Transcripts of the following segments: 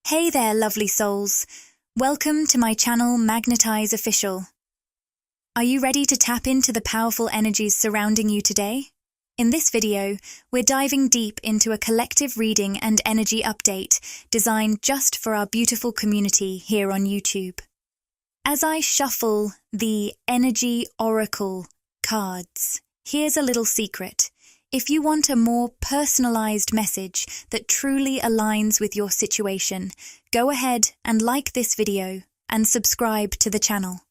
Hey there, lovely souls. Welcome to my channel, Magnetize Official. Are you ready to tap into the powerful energies surrounding you today? In this video, we're diving deep into a collective reading and energy update designed just for our beautiful community here on YouTube. As I shuffle the Energy Oracle cards, here's a little secret. If you want a more personalized message that truly aligns with your situation, go ahead and like this video and subscribe to the channel.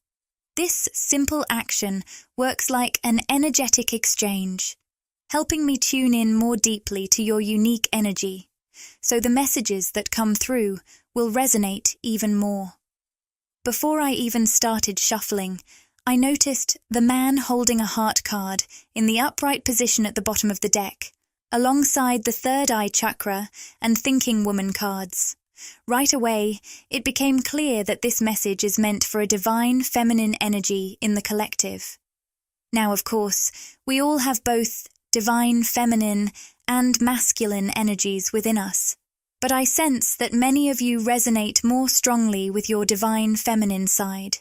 This simple action works like an energetic exchange, helping me tune in more deeply to your unique energy, so the messages that come through will resonate even more. Before I even started shuffling, I noticed the man holding a heart card in the upright position at the bottom of the deck, alongside the third eye chakra and thinking woman cards. Right away, it became clear that this message is meant for a divine feminine energy in the collective. Now, of course, we all have both divine feminine and masculine energies within us, but I sense that many of you resonate more strongly with your divine feminine side.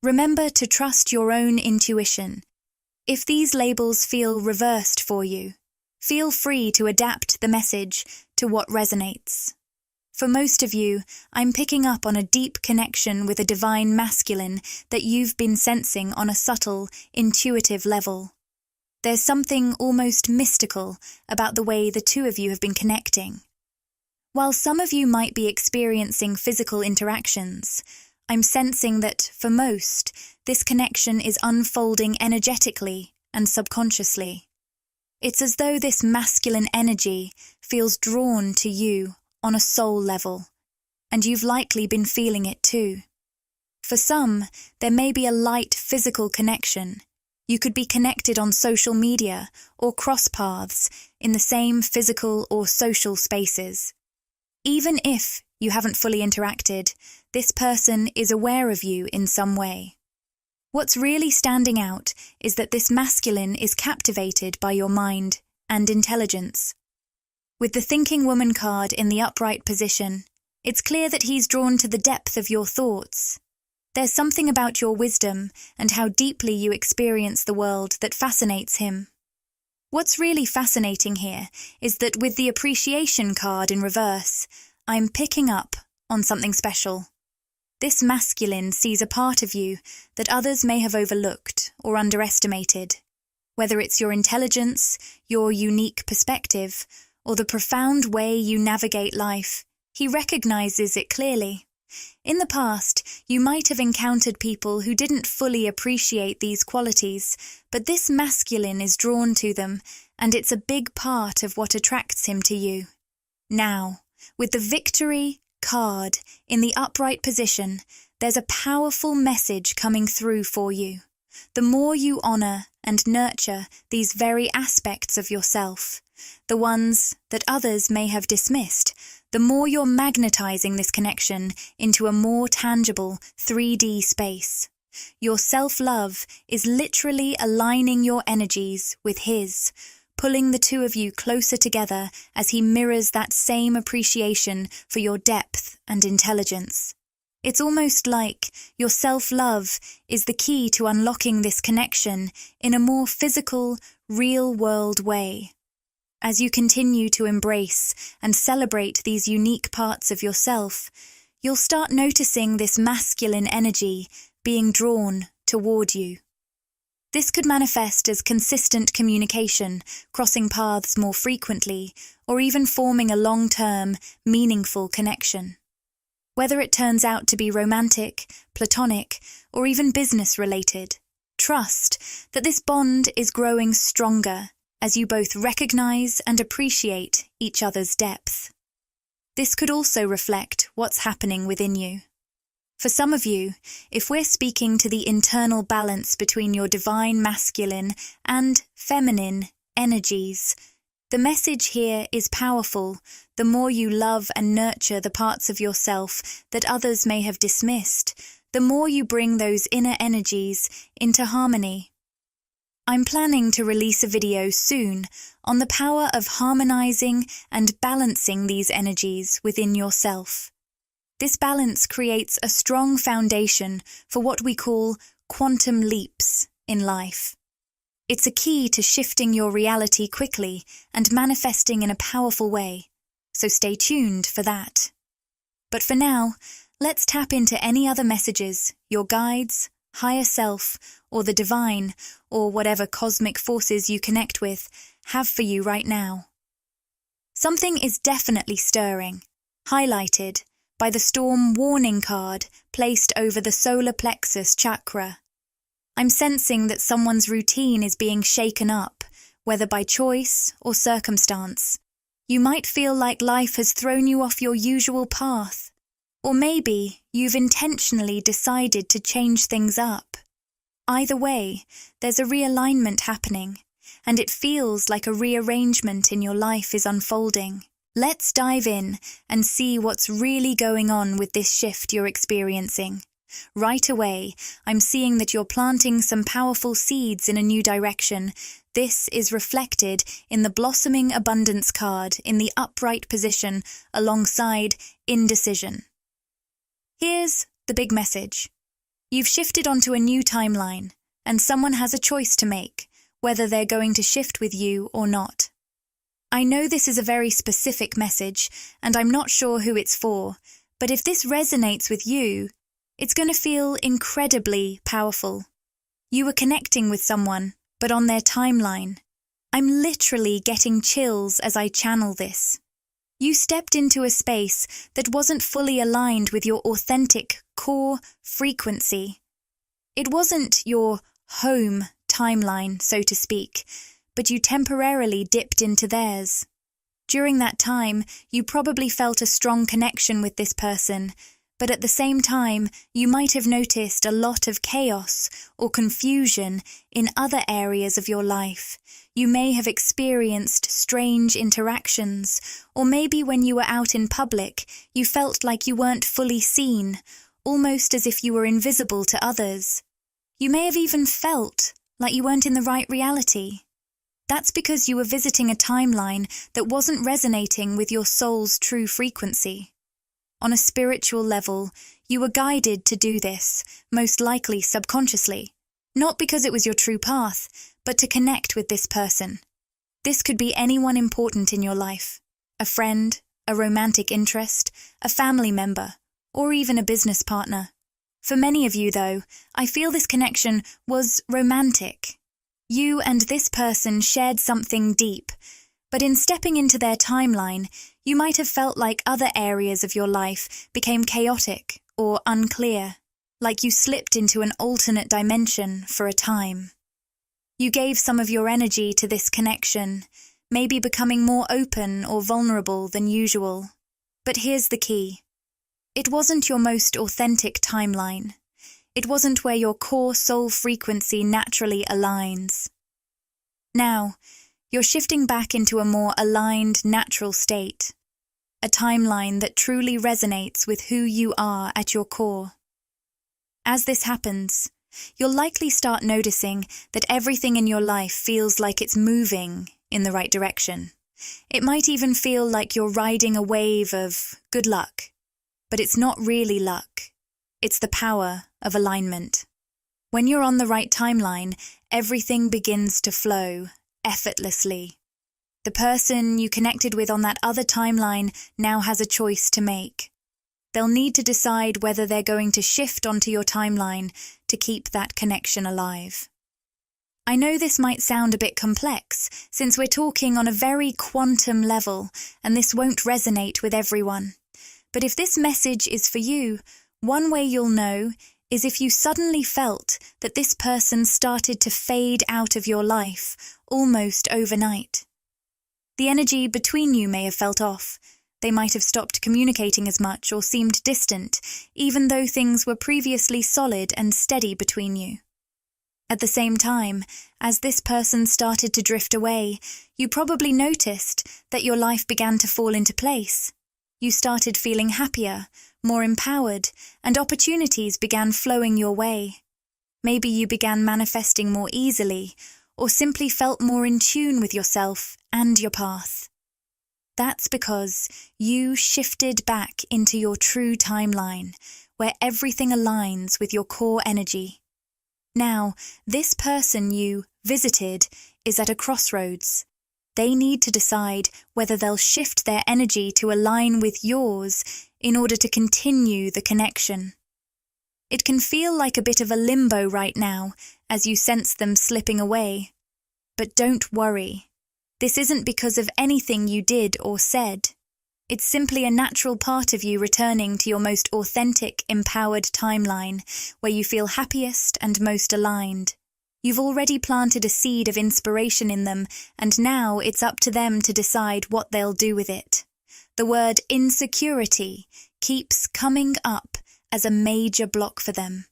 Remember to trust your own intuition. If these labels feel reversed for you, feel free to adapt the message to what resonates. For most of you, I'm picking up on a deep connection with a divine masculine that you've been sensing on a subtle, intuitive level. There's something almost mystical about the way the two of you have been connecting. While some of you might be experiencing physical interactions, I'm sensing that, for most, this connection is unfolding energetically and subconsciously. It's as though this masculine energy feels drawn to you on a soul level, and you've likely been feeling it too. For some, there may be a light physical connection. You could be connected on social media or cross paths in the same physical or social spaces. Even if you haven't fully interacted, this person is aware of you in some way. What's really standing out is that this masculine is captivated by your mind and intelligence. With the thinking woman card in the upright position, it's clear that he's drawn to the depth of your thoughts. There's something about your wisdom and how deeply you experience the world that fascinates him. What's really fascinating here is that with the appreciation card in reverse, I'm picking up on something special. This masculine sees a part of you that others may have overlooked or underestimated. Whether it's your intelligence, your unique perspective, or the profound way you navigate life, he recognizes it clearly. In the past, you might have encountered people who didn't fully appreciate these qualities, but this masculine is drawn to them, and it's a big part of what attracts him to you. Now, with the victory card in the upright position, there's a powerful message coming through for you. The more you honor and nurture these very aspects of yourself, the ones that others may have dismissed, the more you're magnetizing this connection into a more tangible 3D space. Your self-love is literally aligning your energies with his, pulling the two of you closer together as he mirrors that same appreciation for your depth and intelligence. It's almost like your self-love is the key to unlocking this connection in a more physical, real-world way. As you continue to embrace and celebrate these unique parts of yourself, you'll start noticing this masculine energy being drawn toward you. This could manifest as consistent communication, crossing paths more frequently, or even forming a long-term, meaningful connection. Whether it turns out to be romantic, platonic, or even business-related, trust that this bond is growing stronger as you both recognize and appreciate each other's depth. This could also reflect what's happening within you. For some of you, if we're speaking to the internal balance between your divine masculine and feminine energies, the message here is powerful. The more you love and nurture the parts of yourself that others may have dismissed, the more you bring those inner energies into harmony. I'm planning to release a video soon on the power of harmonizing and balancing these energies within yourself. This balance creates a strong foundation for what we call quantum leaps in life. It's a key to shifting your reality quickly and manifesting in a powerful way, so stay tuned for that. But for now, let's tap into any other messages your guides, higher self, or the divine, or whatever cosmic forces you connect with, have for you right now. Something is definitely stirring, highlighted by the storm warning card placed over the solar plexus chakra. I'm sensing that someone's routine is being shaken up, whether by choice or circumstance. You might feel like life has thrown you off your usual path, or maybe you've intentionally decided to change things up. Either way, there's a realignment happening, and it feels like a rearrangement in your life is unfolding. Let's dive in and see what's really going on with this shift you're experiencing. Right away, I'm seeing that you're planting some powerful seeds in a new direction. This is reflected in the blossoming abundance card in the upright position alongside indecision. Here's the big message. You've shifted onto a new timeline, and someone has a choice to make, whether they're going to shift with you or not. I know this is a very specific message, and I'm not sure who it's for, but if this resonates with you, it's going to feel incredibly powerful. You are connecting with someone, but on their timeline. I'm literally getting chills as I channel this. You stepped into a space that wasn't fully aligned with your authentic core frequency. It wasn't your home timeline, so to speak, but you temporarily dipped into theirs. During that time, you probably felt a strong connection with this person, but at the same time, you might have noticed a lot of chaos or confusion in other areas of your life. You may have experienced strange interactions, or maybe when you were out in public, you felt like you weren't fully seen, almost as if you were invisible to others. You may have even felt like you weren't in the right reality. That's because you were visiting a timeline that wasn't resonating with your soul's true frequency. On a spiritual level, you were guided to do this, most likely subconsciously, not because it was your true path, but to connect with this person. This could be anyone important in your life, a friend, a romantic interest, a family member, or even a business partner. For many of you, though, I feel this connection was romantic. You and this person shared something deep, but in stepping into their timeline, you might have felt like other areas of your life became chaotic or unclear, like you slipped into an alternate dimension for a time. You gave some of your energy to this connection, maybe becoming more open or vulnerable than usual. But here's the key. It wasn't your most authentic timeline. It wasn't where your core soul frequency naturally aligns. Now, you're shifting back into a more aligned, natural state, a timeline that truly resonates with who you are at your core. As this happens, you'll likely start noticing that everything in your life feels like it's moving in the right direction. It might even feel like you're riding a wave of good luck, but it's not really luck. It's the power of alignment. When you're on the right timeline, everything begins to flow effortlessly. The person you connected with on that other timeline now has a choice to make. They'll need to decide whether they're going to shift onto your timeline to keep that connection alive. I know this might sound a bit complex, since we're talking on a very quantum level, and this won't resonate with everyone. But if this message is for you, one way you'll know is if you suddenly felt that this person started to fade out of your life, almost overnight. The energy between you may have felt off. They might have stopped communicating as much or seemed distant, even though things were previously solid and steady between you. At the same time, as this person started to drift away, you probably noticed that your life began to fall into place. You started feeling happier, more empowered, and opportunities began flowing your way. Maybe you began manifesting more easily, or simply felt more in tune with yourself and your path. That's because you shifted back into your true timeline, where everything aligns with your core energy. Now, this person you visited is at a crossroads. They need to decide whether they'll shift their energy to align with yours in order to continue the connection. It can feel like a bit of a limbo right now as you sense them slipping away. But don't worry. This isn't because of anything you did or said. It's simply a natural part of you returning to your most authentic, empowered timeline, where you feel happiest and most aligned. You've already planted a seed of inspiration in them, and now it's up to them to decide what they'll do with it. The word insecurity keeps coming up as a major block for them.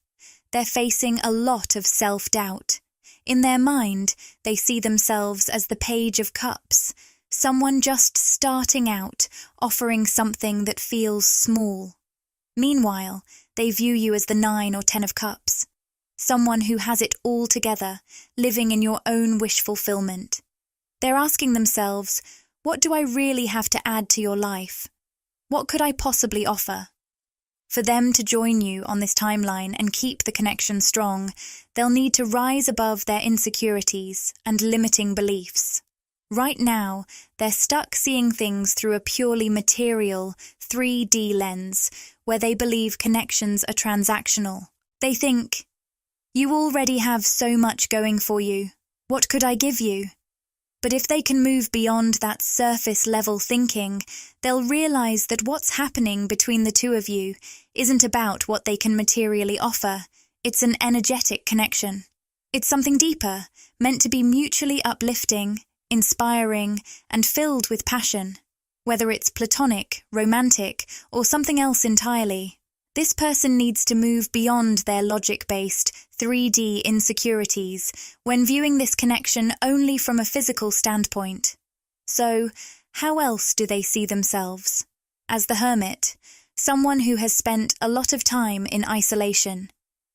They're facing a lot of self-doubt. In their mind, they see themselves as the Page of Cups, someone just starting out, offering something that feels small. Meanwhile, they view you as the 9 or 10 of Cups, someone who has it all together, living in your own wish fulfillment. They're asking themselves, what do I really have to add to your life? What could I possibly offer? For them to join you on this timeline and keep the connection strong, they'll need to rise above their insecurities and limiting beliefs. Right now, they're stuck seeing things through a purely material, 3D lens, where they believe connections are transactional. They think, you already have so much going for you. What could I give you? But if they can move beyond that surface-level thinking, they'll realize that what's happening between the two of you isn't about what they can materially offer. It's an energetic connection. It's something deeper, meant to be mutually uplifting, inspiring, and filled with passion. Whether it's platonic, romantic, or something else entirely, this person needs to move beyond their logic-based, 3D insecurities when viewing this connection only from a physical standpoint. So, how else do they see themselves? As the hermit, someone who has spent a lot of time in isolation.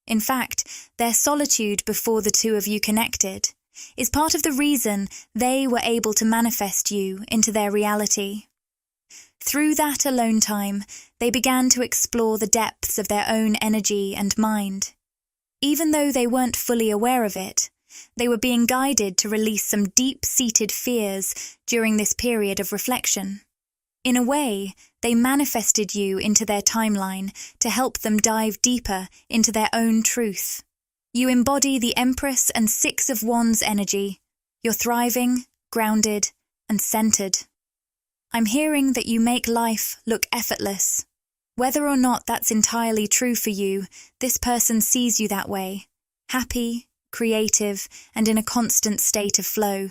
In fact, their solitude before the two of you connected is part of the reason they were able to manifest you into their reality. Through that alone time, they began to explore the depths of their own energy and mind. Even though they weren't fully aware of it, they were being guided to release some deep-seated fears during this period of reflection. In a way, they manifested you into their timeline to help them dive deeper into their own truth. You embody the Empress and 6 of Wands energy. You're thriving, grounded, and centered. I'm hearing that you make life look effortless. Whether or not that's entirely true for you, this person sees you that way. Happy, creative, and in a constant state of flow.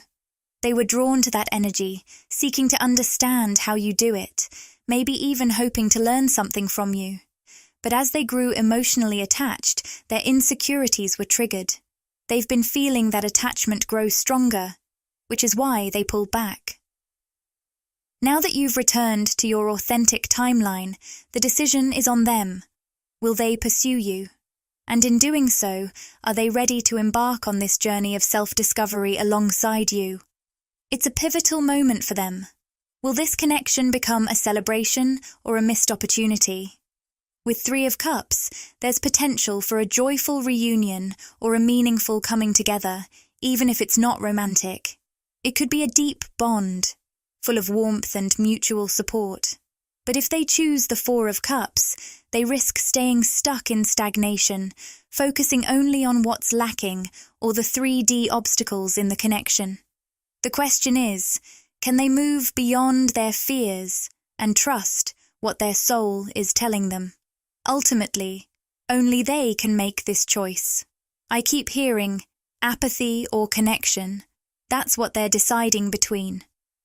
They were drawn to that energy, seeking to understand how you do it, maybe even hoping to learn something from you. But as they grew emotionally attached, their insecurities were triggered. They've been feeling that attachment grow stronger, which is why they pulled back. Now that you've returned to your authentic timeline, the decision is on them. Will they pursue you? And in doing so, are they ready to embark on this journey of self-discovery alongside you? It's a pivotal moment for them. Will this connection become a celebration or a missed opportunity? With 3 of Cups, there's potential for a joyful reunion or a meaningful coming together, even if it's not romantic. It could be a deep bond, full of warmth and mutual support. But if they choose the 4 of Cups, they risk staying stuck in stagnation, focusing only on what's lacking or the 3D obstacles in the connection. The question is, can they move beyond their fears and trust what their soul is telling them? Ultimately, only they can make this choice. I keep hearing apathy or connection. That's what they're deciding between.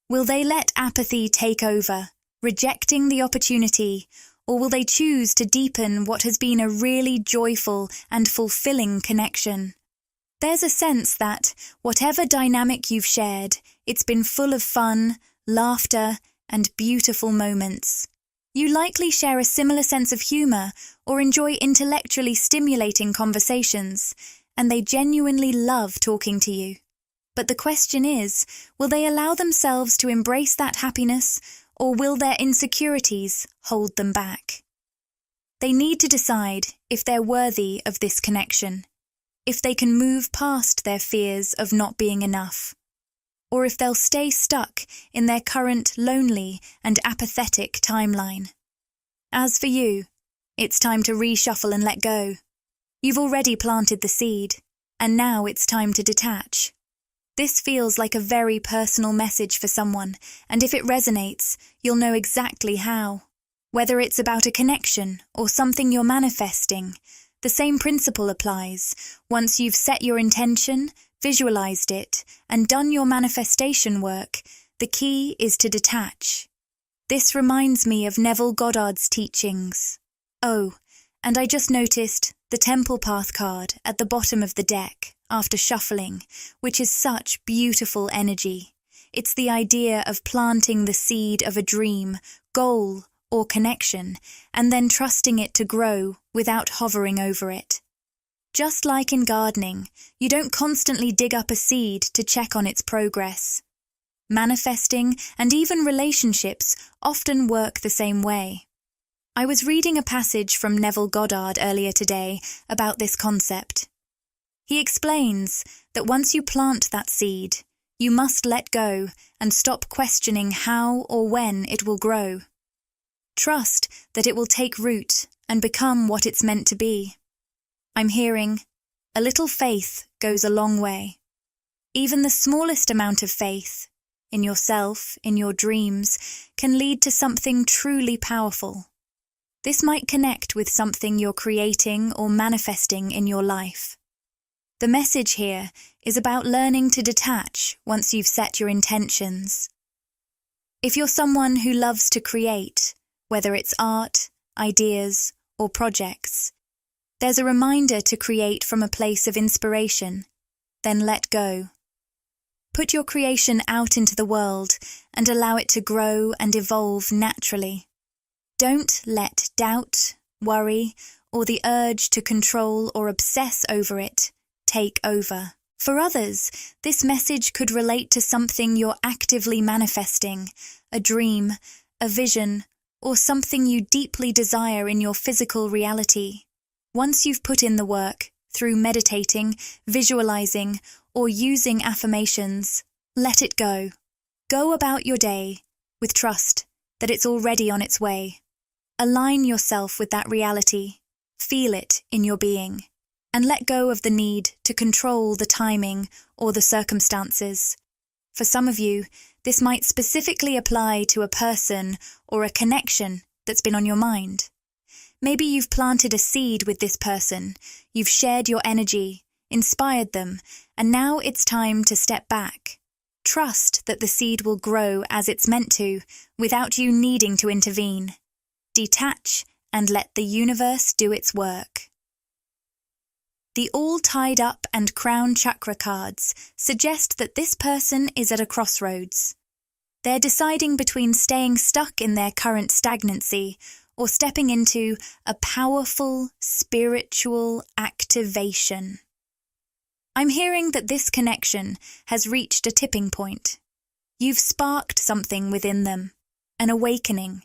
Will they let apathy take over, rejecting the opportunity, or will they choose to deepen what has been a really joyful and fulfilling connection? There's a sense that, whatever dynamic you've shared, it's been full of fun, laughter, and beautiful moments. You likely share a similar sense of humour or enjoy intellectually stimulating conversations, and they genuinely love talking to you. But the question is, will they allow themselves to embrace that happiness, or will their insecurities hold them back? They need to decide if they're worthy of this connection, if they can move past their fears of not being enough, or if they'll stay stuck in their current lonely and apathetic timeline. As for you, it's time to reshuffle and let go. You've already planted the seed, and now it's time to detach. This feels like a very personal message for someone, and if it resonates, you'll know exactly how. Whether it's about a connection or something you're manifesting, the same principle applies. Once you've set your intention, visualized it, and done your manifestation work, the key is to detach. This reminds me of Neville Goddard's teachings. Oh, and I just noticed the Temple Path card at the bottom of the deck after shuffling, which is such beautiful energy. It's the idea of planting the seed of a dream, goal, or connection, and then trusting it to grow without hovering over it. Just like in gardening, you don't constantly dig up a seed to check on its progress. Manifesting and even relationships often work the same way. I was reading a passage from Neville Goddard earlier today about this concept. He explains that once you plant that seed, you must let go and stop questioning how or when it will grow. Trust that it will take root and become what it's meant to be. I'm hearing, a little faith goes a long way. Even the smallest amount of faith, in yourself, in your dreams, can lead to something truly powerful. This might connect with something you're creating or manifesting in your life. The message here is about learning to detach once you've set your intentions. If you're someone who loves to create, whether it's art, ideas, or projects, there's a reminder to create from a place of inspiration, then let go. Put your creation out into the world and allow it to grow and evolve naturally. Don't let doubt, worry, or the urge to control or obsess over it take over. For others, this message could relate to something you're actively manifesting, a dream, a vision, or something you deeply desire in your physical reality. Once you've put in the work, through meditating, visualizing, or using affirmations, let it go. Go about your day with trust that it's already on its way. Align yourself with that reality, feel it in your being, and let go of the need to control the timing or the circumstances. For some of you, this might specifically apply to a person or a connection that's been on your mind. Maybe you've planted a seed with this person, you've shared your energy, inspired them, and now it's time to step back. Trust that the seed will grow as it's meant to, without you needing to intervene. Detach and let the universe do its work. The all tied up and crown chakra cards suggest that this person is at a crossroads. They're deciding between staying stuck in their current stagnancy or stepping into a powerful spiritual activation. I'm hearing that this connection has reached a tipping point. You've sparked something within them, an awakening.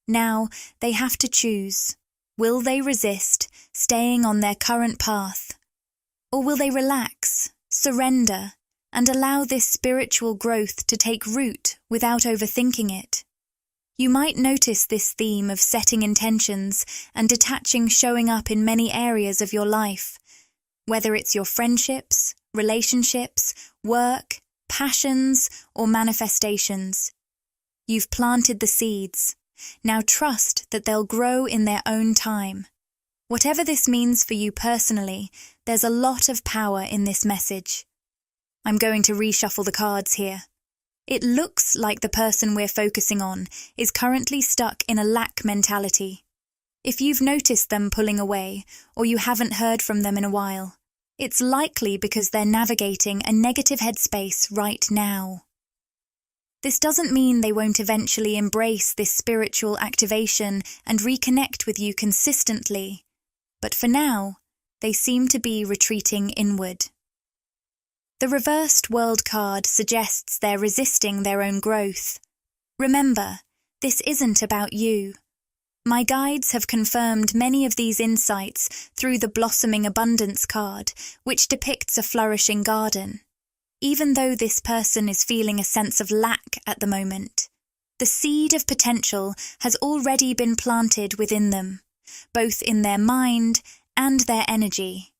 Now they have to choose. Will they resist staying on their current path? Or will they relax, surrender, and allow this spiritual growth to take root without overthinking it? You might notice this theme of setting intentions and detaching showing up in many areas of your life, whether it's your friendships, relationships, work, passions, or manifestations. You've planted the seeds. Now trust that they'll grow in their own time. Whatever this means for you personally, there's a lot of power in this message. I'm going to reshuffle the cards here. It looks like the person we're focusing on is currently stuck in a lack mentality. If you've noticed them pulling away, or you haven't heard from them in a while, it's likely because they're navigating a negative headspace right now. This doesn't mean they won't eventually embrace this spiritual activation and reconnect with you consistently, but for now, they seem to be retreating inward. The reversed world card suggests they're resisting their own growth. Remember, this isn't about you. My guides have confirmed many of these insights through the Blossoming Abundance card, which depicts a flourishing garden. Even though this person is feeling a sense of lack at the moment, the seed of potential has already been planted within them, both in their mind and their energy.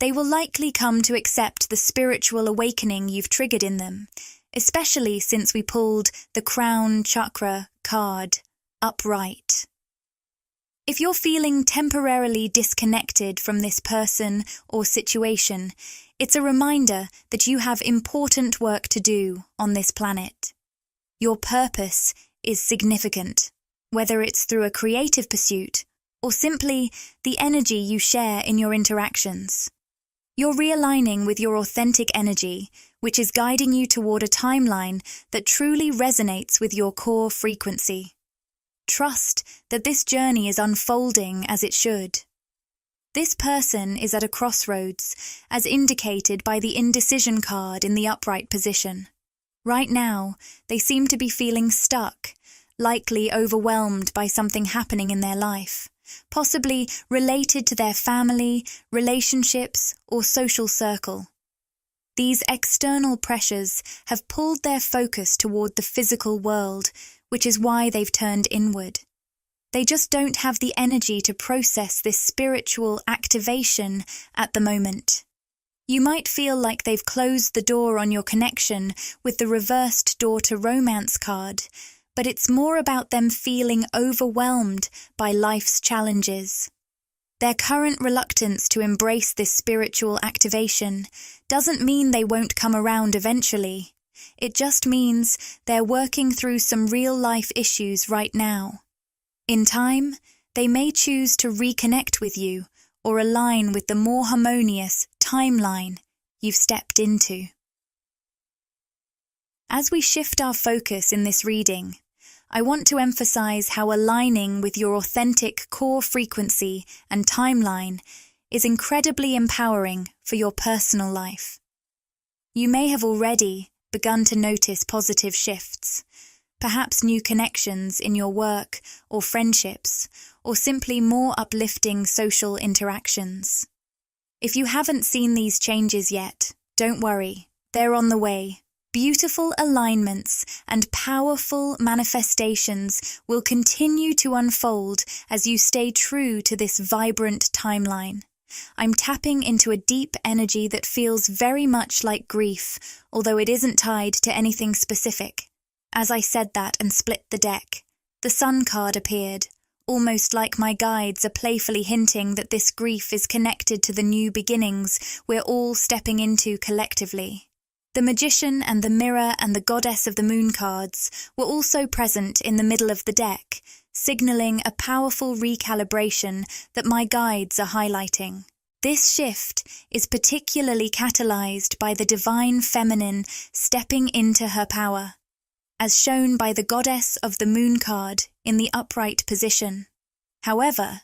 They will likely come to accept the spiritual awakening you've triggered in them, especially since we pulled the Crown Chakra card upright. If you're feeling temporarily disconnected from this person or situation, it's a reminder that you have important work to do on this planet. Your purpose is significant, whether it's through a creative pursuit or simply the energy you share in your interactions. You're realigning with your authentic energy, which is guiding you toward a timeline that truly resonates with your core frequency. Trust that this journey is unfolding as it should. This person is at a crossroads, as indicated by the indecision card in the upright position. Right now, they seem to be feeling stuck, likely overwhelmed by something happening in their life, possibly related to their family, relationships, or social circle. These external pressures have pulled their focus toward the physical world, which is why they've turned inward. They just don't have the energy to process this spiritual activation at the moment. You might feel like they've closed the door on your connection with the reversed door to romance card, but it's more about them feeling overwhelmed by life's challenges. Their current reluctance to embrace this spiritual activation doesn't mean they won't come around eventually. It just means they're working through some real-life issues right now. In time, they may choose to reconnect with you or align with the more harmonious timeline you've stepped into. As we shift our focus in this reading, I want to emphasize how aligning with your authentic core frequency and timeline is incredibly empowering for your personal life. You may have already begun to notice positive shifts, perhaps new connections in your work or friendships, or simply more uplifting social interactions. If you haven't seen these changes yet, don't worry, they're on the way. Beautiful alignments and powerful manifestations will continue to unfold as you stay true to this vibrant timeline. I'm tapping into a deep energy that feels very much like grief, although it isn't tied to anything specific. As I said that and split the deck, the Sun card appeared, almost like my guides are playfully hinting that this grief is connected to the new beginnings we're all stepping into collectively. The Magician and the Mirror and the Goddess of the Moon cards were also present in the middle of the deck, signaling a powerful recalibration that my guides are highlighting. This shift is particularly catalyzed by the divine feminine stepping into her power, as shown by the Goddess of the Moon card in the upright position. However,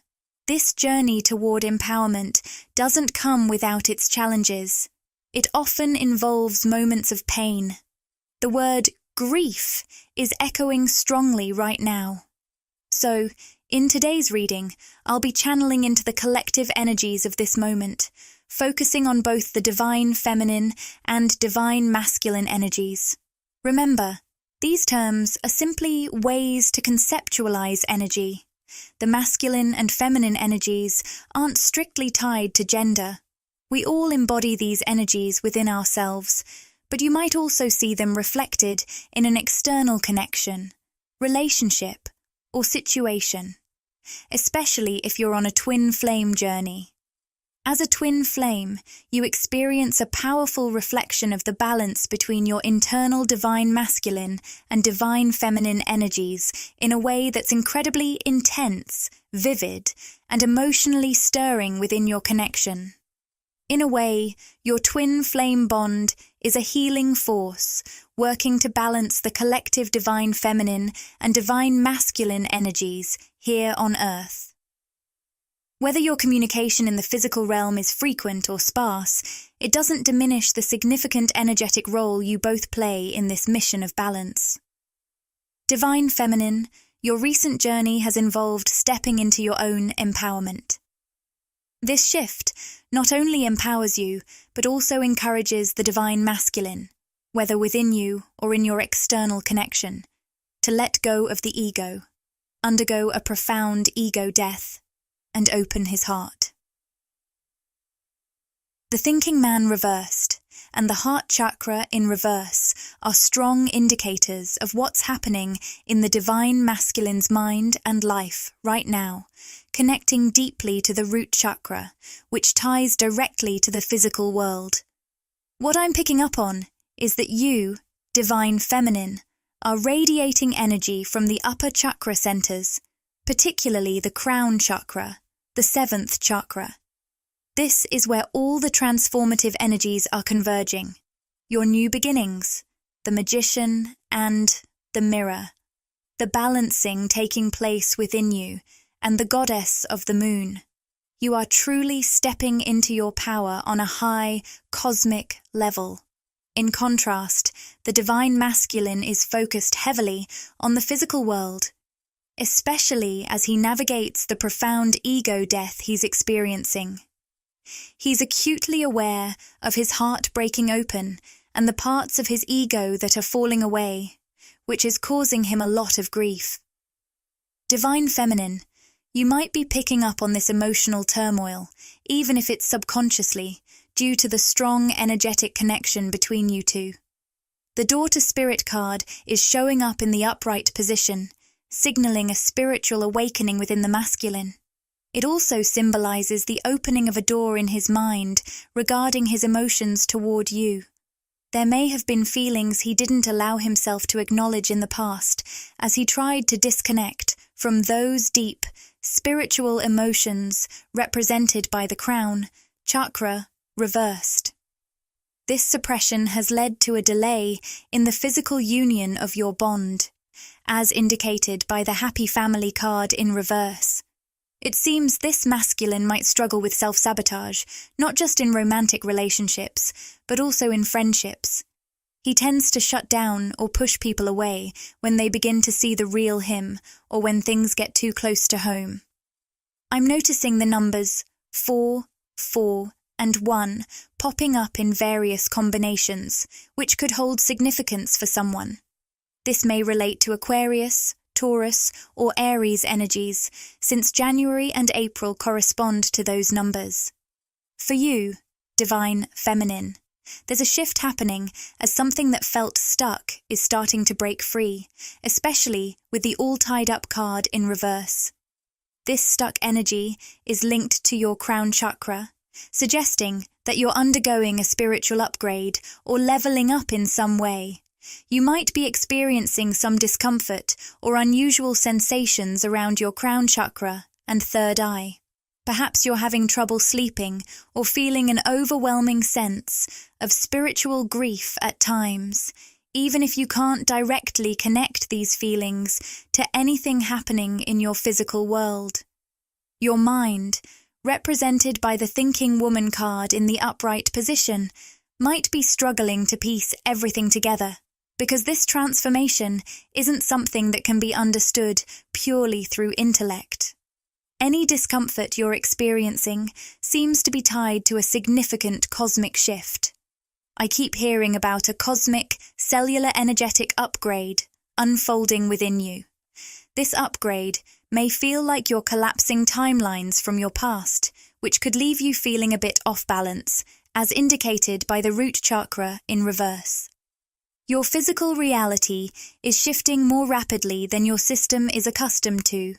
this journey toward empowerment doesn't come without its challenges. It often involves moments of pain. The word grief is echoing strongly right now. So, in today's reading, I'll be channeling into the collective energies of this moment, focusing on both the divine feminine and divine masculine energies. Remember, these terms are simply ways to conceptualize energy. The masculine and feminine energies aren't strictly tied to gender. We all embody these energies within ourselves, but you might also see them reflected in an external connection, relationship, or situation, especially if you're on a twin flame journey. As a twin flame, you experience a powerful reflection of the balance between your internal divine masculine and divine feminine energies in a way that's incredibly intense, vivid, and emotionally stirring within your connection. In a way, your twin flame bond is a healing force, working to balance the collective divine feminine and divine masculine energies here on Earth. Whether your communication in the physical realm is frequent or sparse, it doesn't diminish the significant energetic role you both play in this mission of balance. Divine Feminine, your recent journey has involved stepping into your own empowerment. This shift not only empowers you, but also encourages the Divine Masculine, whether within you or in your external connection, to let go of the ego, undergo a profound ego death, and open his heart. The thinking man reversed and the heart chakra in reverse are strong indicators of what's happening in the Divine Masculine's mind and life right now, connecting deeply to the root chakra, which ties directly to the physical world. What I'm picking up on is that you, Divine Feminine, are radiating energy from the upper chakra centers, particularly the crown chakra, the 7th chakra. This is where all the transformative energies are converging. Your new beginnings, the magician and the mirror, the balancing taking place within you, and the goddess of the moon. You are truly stepping into your power on a high, cosmic level. In contrast, the Divine Masculine is focused heavily on the physical world, especially as he navigates the profound ego death he's experiencing. He's acutely aware of his heart breaking open and the parts of his ego that are falling away, which is causing him a lot of grief. Divine Feminine, you might be picking up on this emotional turmoil, even if it's subconsciously, due to the strong energetic connection between you two. The Daughter Spirit card is showing up in the upright position, signaling a spiritual awakening within the masculine. It also symbolizes the opening of a door in his mind regarding his emotions toward you. There may have been feelings he didn't allow himself to acknowledge in the past as he tried to disconnect from those deep, spiritual emotions represented by the crown chakra reversed. This suppression has led to a delay in the physical union of your bond, as indicated by the Happy Family card in reverse. It seems this masculine might struggle with self-sabotage, not just in romantic relationships, but also in friendships. He tends to shut down or push people away when they begin to see the real him or when things get too close to home. I'm noticing the numbers 4, 4, and 1 popping up in various combinations, which could hold significance for someone. This may relate to Aquarius, Taurus, or Aries energies, since January and April correspond to those numbers. For you, Divine Feminine, there's a shift happening as something that felt stuck is starting to break free, especially with the all-tied-up card in reverse. This stuck energy is linked to your crown chakra, suggesting that you're undergoing a spiritual upgrade or leveling up in some way. You might be experiencing some discomfort or unusual sensations around your crown chakra and third eye. Perhaps you're having trouble sleeping or feeling an overwhelming sense of spiritual grief at times, even if you can't directly connect these feelings to anything happening in your physical world. Your mind, represented by the Thinking Woman card in the upright position, might be struggling to piece everything together, because this transformation isn't something that can be understood purely through intellect. Any discomfort you're experiencing seems to be tied to a significant cosmic shift. I keep hearing about a cosmic, cellular energetic upgrade unfolding within you. This upgrade may feel like you're collapsing timelines from your past, which could leave you feeling a bit off balance, as indicated by the root chakra in reverse. Your physical reality is shifting more rapidly than your system is accustomed to,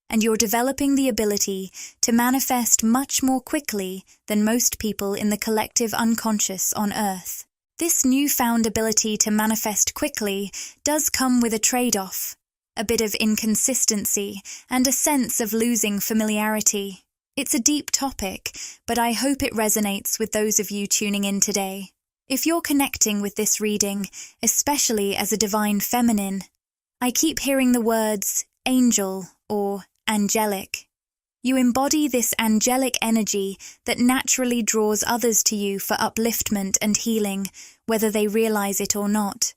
and you're developing the ability to manifest much more quickly than most people in the collective unconscious on Earth. This newfound ability to manifest quickly does come with a trade-off, a bit of inconsistency, and a sense of losing familiarity. It's a deep topic, but I hope it resonates with those of you tuning in today. If you're connecting with this reading, especially as a Divine Feminine, I keep hearing the words angel or angelic. You embody this angelic energy that naturally draws others to you for upliftment and healing, whether they realize it or not.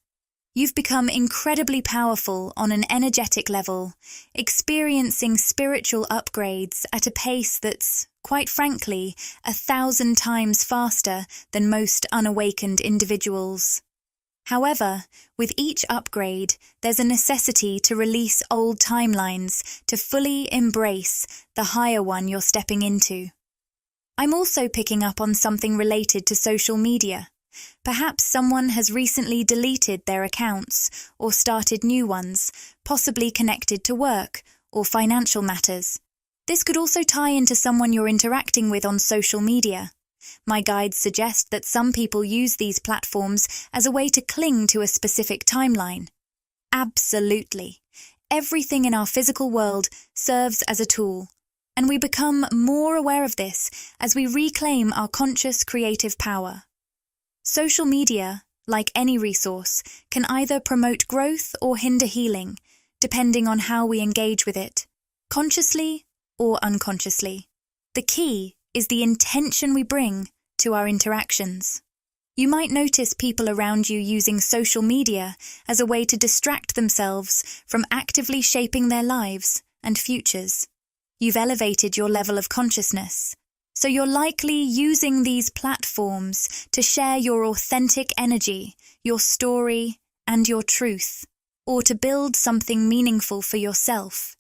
You've become incredibly powerful on an energetic level, experiencing spiritual upgrades at a pace that's, quite frankly, 1,000 times faster than most unawakened individuals. However, with each upgrade, there's a necessity to release old timelines to fully embrace the higher one you're stepping into. I'm also picking up on something related to social media. Perhaps someone has recently deleted their accounts or started new ones, possibly connected to work or financial matters. This could also tie into someone you're interacting with on social media. My guides suggest that some people use these platforms as a way to cling to a specific timeline. Absolutely. Everything in our physical world serves as a tool, and we become more aware of this as we reclaim our conscious creative power. Social media, like any resource, can either promote growth or hinder healing, depending on how we engage with it, consciously or unconsciously. The key is the intention we bring to our interactions. You might notice people around you using social media as a way to distract themselves from actively shaping their lives and futures. You've elevated your level of consciousness, so you're likely using these platforms to share your authentic energy, your story, and your truth, or to build something meaningful for yourself.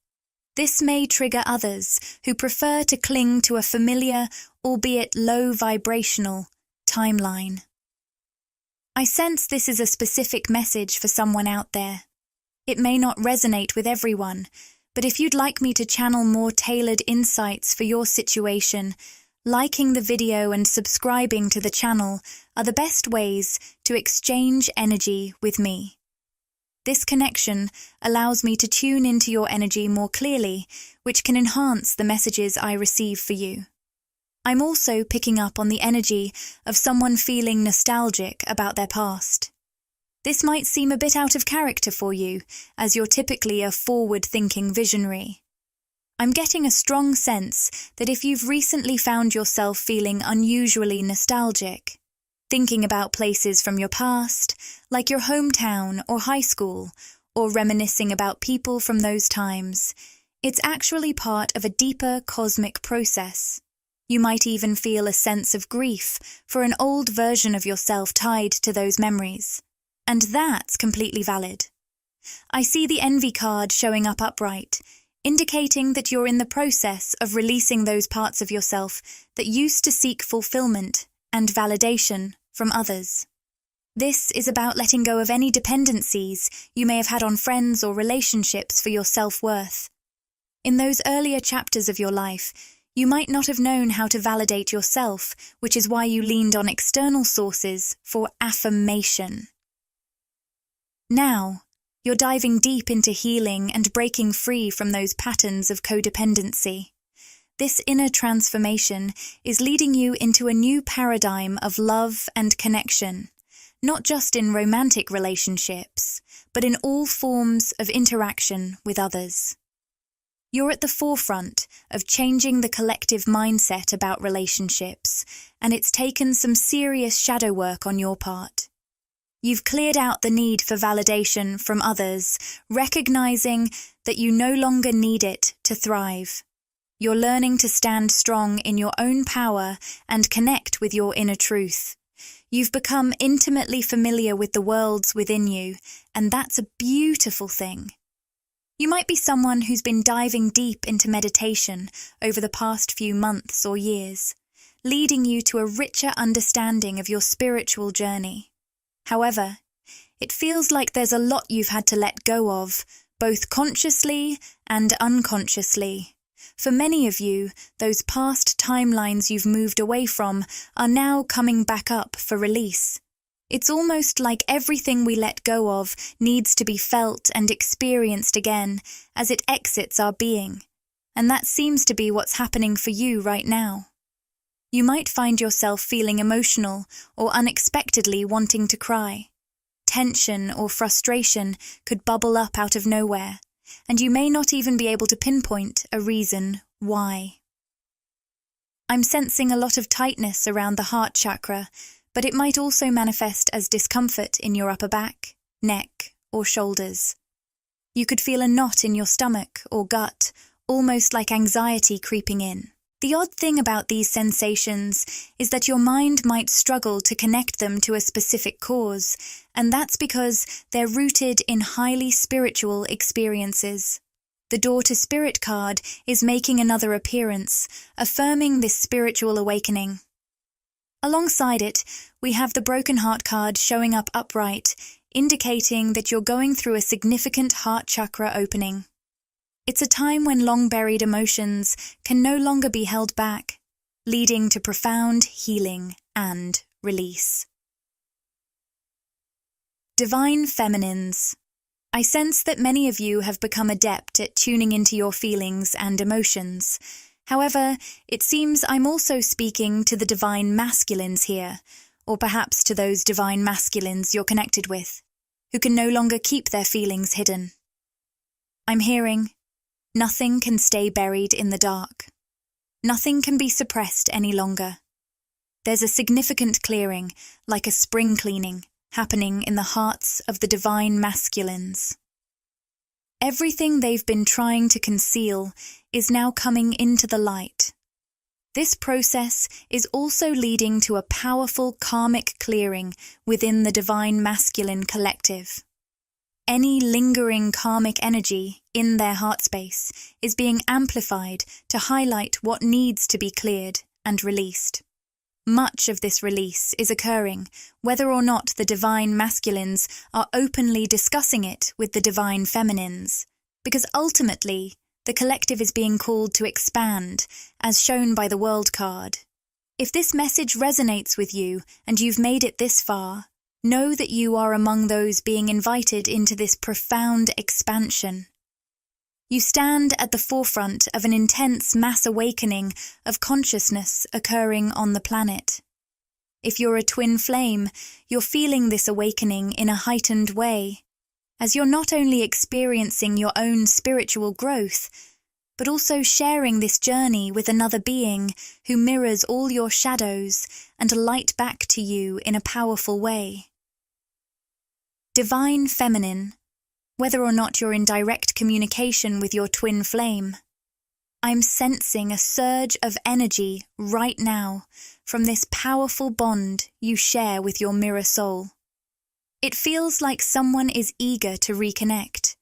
This may trigger others who prefer to cling to a familiar, albeit low-vibrational, timeline. I sense this is a specific message for someone out there. It may not resonate with everyone, but if you'd like me to channel more tailored insights for your situation, liking the video and subscribing to the channel are the best ways to exchange energy with me. This connection allows me to tune into your energy more clearly, which can enhance the messages I receive for you. I'm also picking up on the energy of someone feeling nostalgic about their past. This might seem a bit out of character for you, as you're typically a forward-thinking visionary. I'm getting a strong sense that if you've recently found yourself feeling unusually nostalgic, thinking about places from your past, like your hometown or high school, or reminiscing about people from those times, it's actually part of a deeper cosmic process. You might even feel a sense of grief for an old version of yourself tied to those memories. And that's completely valid. I see the envy card showing up upright, indicating that you're in the process of releasing those parts of yourself that used to seek fulfillment and validation from others. This is about letting go of any dependencies you may have had on friends or relationships for your self-worth. In those earlier chapters of your life, you might not have known how to validate yourself, which is why you leaned on external sources for affirmation. Now, you're diving deep into healing and breaking free from those patterns of codependency. This inner transformation is leading you into a new paradigm of love and connection, not just in romantic relationships, but in all forms of interaction with others. You're at the forefront of changing the collective mindset about relationships, and it's taken some serious shadow work on your part. You've cleared out the need for validation from others, recognizing that you no longer need it to thrive. You're learning to stand strong in your own power and connect with your inner truth. You've become intimately familiar with the worlds within you, and that's a beautiful thing. You might be someone who's been diving deep into meditation over the past few months or years, leading you to a richer understanding of your spiritual journey. However, it feels like there's a lot you've had to let go of, both consciously and unconsciously. For many of you, those past timelines you've moved away from are now coming back up for release. It's almost like everything we let go of needs to be felt and experienced again as it exits our being, and that seems to be what's happening for you right now. You might find yourself feeling emotional or unexpectedly wanting to cry. Tension or frustration could bubble up out of nowhere, and you may not even be able to pinpoint a reason why. I'm sensing a lot of tightness around the heart chakra, but it might also manifest as discomfort in your upper back, neck, or shoulders. You could feel a knot in your stomach or gut, almost like anxiety creeping in. The odd thing about these sensations is that your mind might struggle to connect them to a specific cause, and that's because they're rooted in highly spiritual experiences. The Door to Spirit card is making another appearance, affirming this spiritual awakening. Alongside it, we have the Broken Heart card showing up upright, indicating that you're going through a significant heart chakra opening. It's a time when long-buried emotions can no longer be held back, leading to profound healing and release. Divine Feminines. I sense that many of you have become adept at tuning into your feelings and emotions. However, it seems I'm also speaking to the Divine Masculines here, or perhaps to those Divine Masculines you're connected with, who can no longer keep their feelings hidden. I'm hearing, nothing can stay buried in the dark. Nothing can be suppressed any longer. There's a significant clearing, like a spring cleaning, happening in the hearts of the Divine Masculines. Everything they've been trying to conceal is now coming into the light. This process is also leading to a powerful karmic clearing within the Divine Masculine collective. Any lingering karmic energy in their heart space is being amplified to highlight what needs to be cleared and released. Much of this release is occurring whether or not the Divine Masculines are openly discussing it with the Divine Feminines, because ultimately the collective is being called to expand, as shown by the World card. If this message resonates with you and you've made it this far, know that you are among those being invited into this profound expansion. You stand at the forefront of an intense mass awakening of consciousness occurring on the planet. If you're a twin flame, you're feeling this awakening in a heightened way, as you're not only experiencing your own spiritual growth, but also sharing this journey with another being who mirrors all your shadows and light back to you in a powerful way. Divine Feminine. Whether or not you're in direct communication with your twin flame, I'm sensing a surge of energy right now from this powerful bond you share with your mirror soul. It feels like someone is eager to reconnect.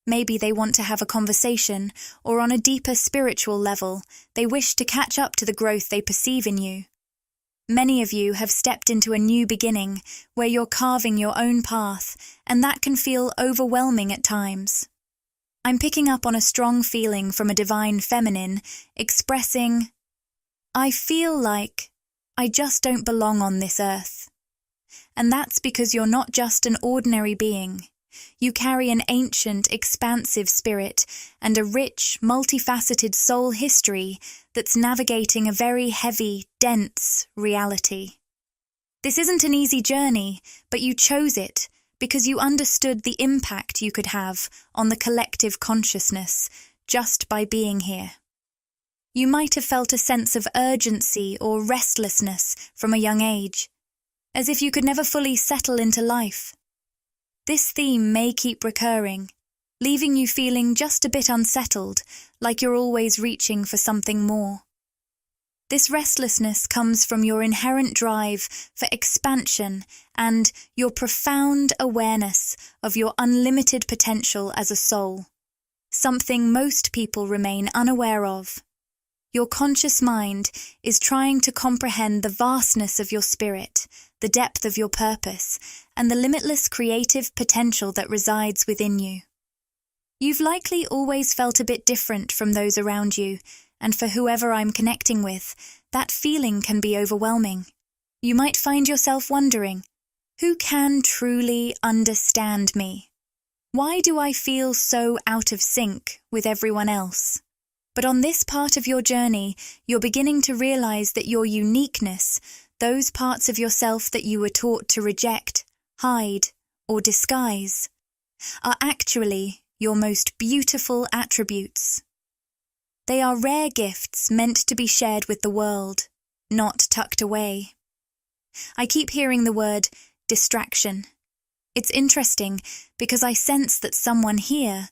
Maybe they want to have a conversation, or on a deeper spiritual level, they wish to catch up to the growth they perceive in you. Many of you have stepped into a new beginning where you're carving your own path, and that can feel overwhelming at times. I'm picking up on a strong feeling from a Divine Feminine expressing, I feel like I just don't belong on this earth. And that's because you're not just an ordinary being. You carry an ancient, expansive spirit and a rich, multifaceted soul history that's navigating a very heavy, dense reality. This isn't an easy journey, but you chose it because you understood the impact you could have on the collective consciousness just by being here. You might have felt a sense of urgency or restlessness from a young age, as if you could never fully settle into life. This theme may keep recurring, leaving you feeling just a bit unsettled, like you're always reaching for something more. This restlessness comes from your inherent drive for expansion and your profound awareness of your unlimited potential as a soul, something most people remain unaware of. Your conscious mind is trying to comprehend the vastness of your spirit, the depth of your purpose, and the limitless creative potential that resides within you. You've likely always felt a bit different from those around you, and for whoever I'm connecting with, that feeling can be overwhelming. You might find yourself wondering, who can truly understand me? Why do I feel so out of sync with everyone else? But on this part of your journey, you're beginning to realize that your uniqueness, those parts of yourself that you were taught to reject, hide, or disguise, are actually your most beautiful attributes. They are rare gifts meant to be shared with the world, not tucked away. I keep hearing the word distraction. It's interesting because I sense that someone here,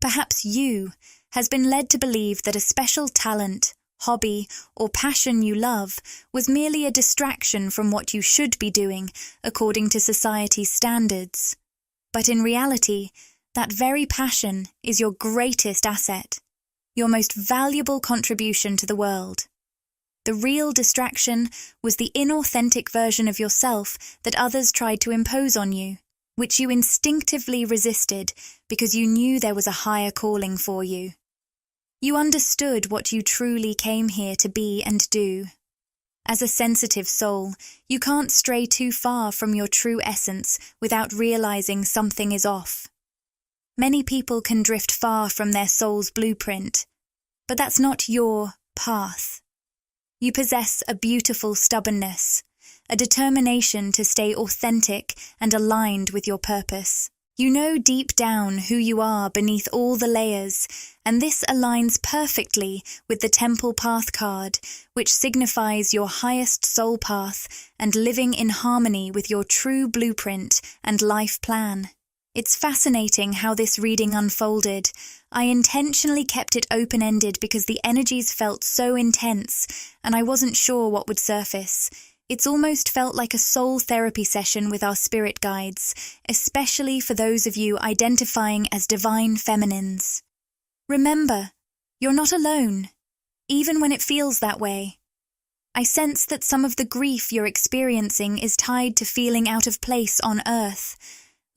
perhaps you, has been led to believe that a special talent, hobby, or passion you love was merely a distraction from what you should be doing according to society's standards. But in reality, that very passion is your greatest asset, your most valuable contribution to the world. The real distraction was the inauthentic version of yourself that others tried to impose on you, which you instinctively resisted because you knew there was a higher calling for you. You understood what you truly came here to be and do. As a sensitive soul, you can't stray too far from your true essence without realizing something is off. Many people can drift far from their soul's blueprint, but that's not your path. You possess a beautiful stubbornness, a determination to stay authentic and aligned with your purpose. You know deep down who you are beneath all the layers, and this aligns perfectly with the Temple Path card, which signifies your highest soul path and living in harmony with your true blueprint and life plan. It's fascinating how this reading unfolded. I intentionally kept it open-ended because the energies felt so intense, and I wasn't sure what would surface. It's almost felt like a soul therapy session with our spirit guides, especially for those of you identifying as divine feminines. Remember, you're not alone, even when it feels that way. I sense that some of the grief you're experiencing is tied to feeling out of place on Earth,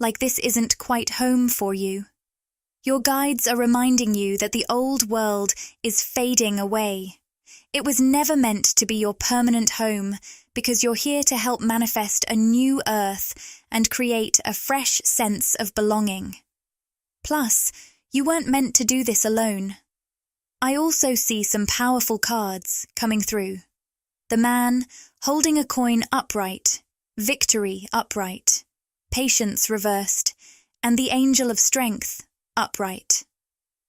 like this isn't quite home for you. Your guides are reminding you that the old world is fading away. It was never meant to be your permanent home because you're here to help manifest a new Earth and create a fresh sense of belonging. Plus, you weren't meant to do this alone. I also see some powerful cards coming through. The man holding a coin upright, victory upright, patience reversed, and the angel of strength upright.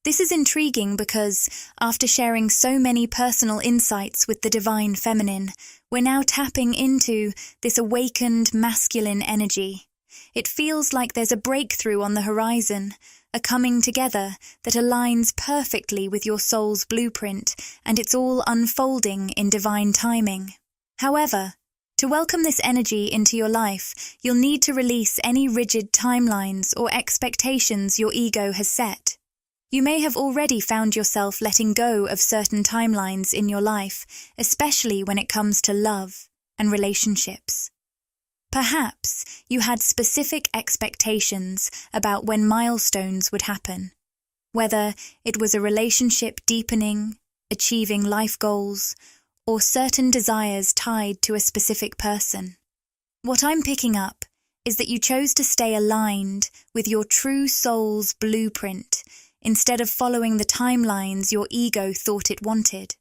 This is intriguing because, after sharing so many personal insights with the divine feminine, we're now tapping into this awakened masculine energy. It feels like there's a breakthrough on the horizon, a coming together that aligns perfectly with your soul's blueprint, and it's all unfolding in divine timing. However, to welcome this energy into your life, you'll need to release any rigid timelines or expectations your ego has set. You may have already found yourself letting go of certain timelines in your life, especially when it comes to love and relationships. Perhaps you had specific expectations about when milestones would happen, whether it was a relationship deepening, achieving life goals, or certain desires tied to a specific person. What I'm picking up is that you chose to stay aligned with your true soul's blueprint instead of following the timelines your ego thought it wanted.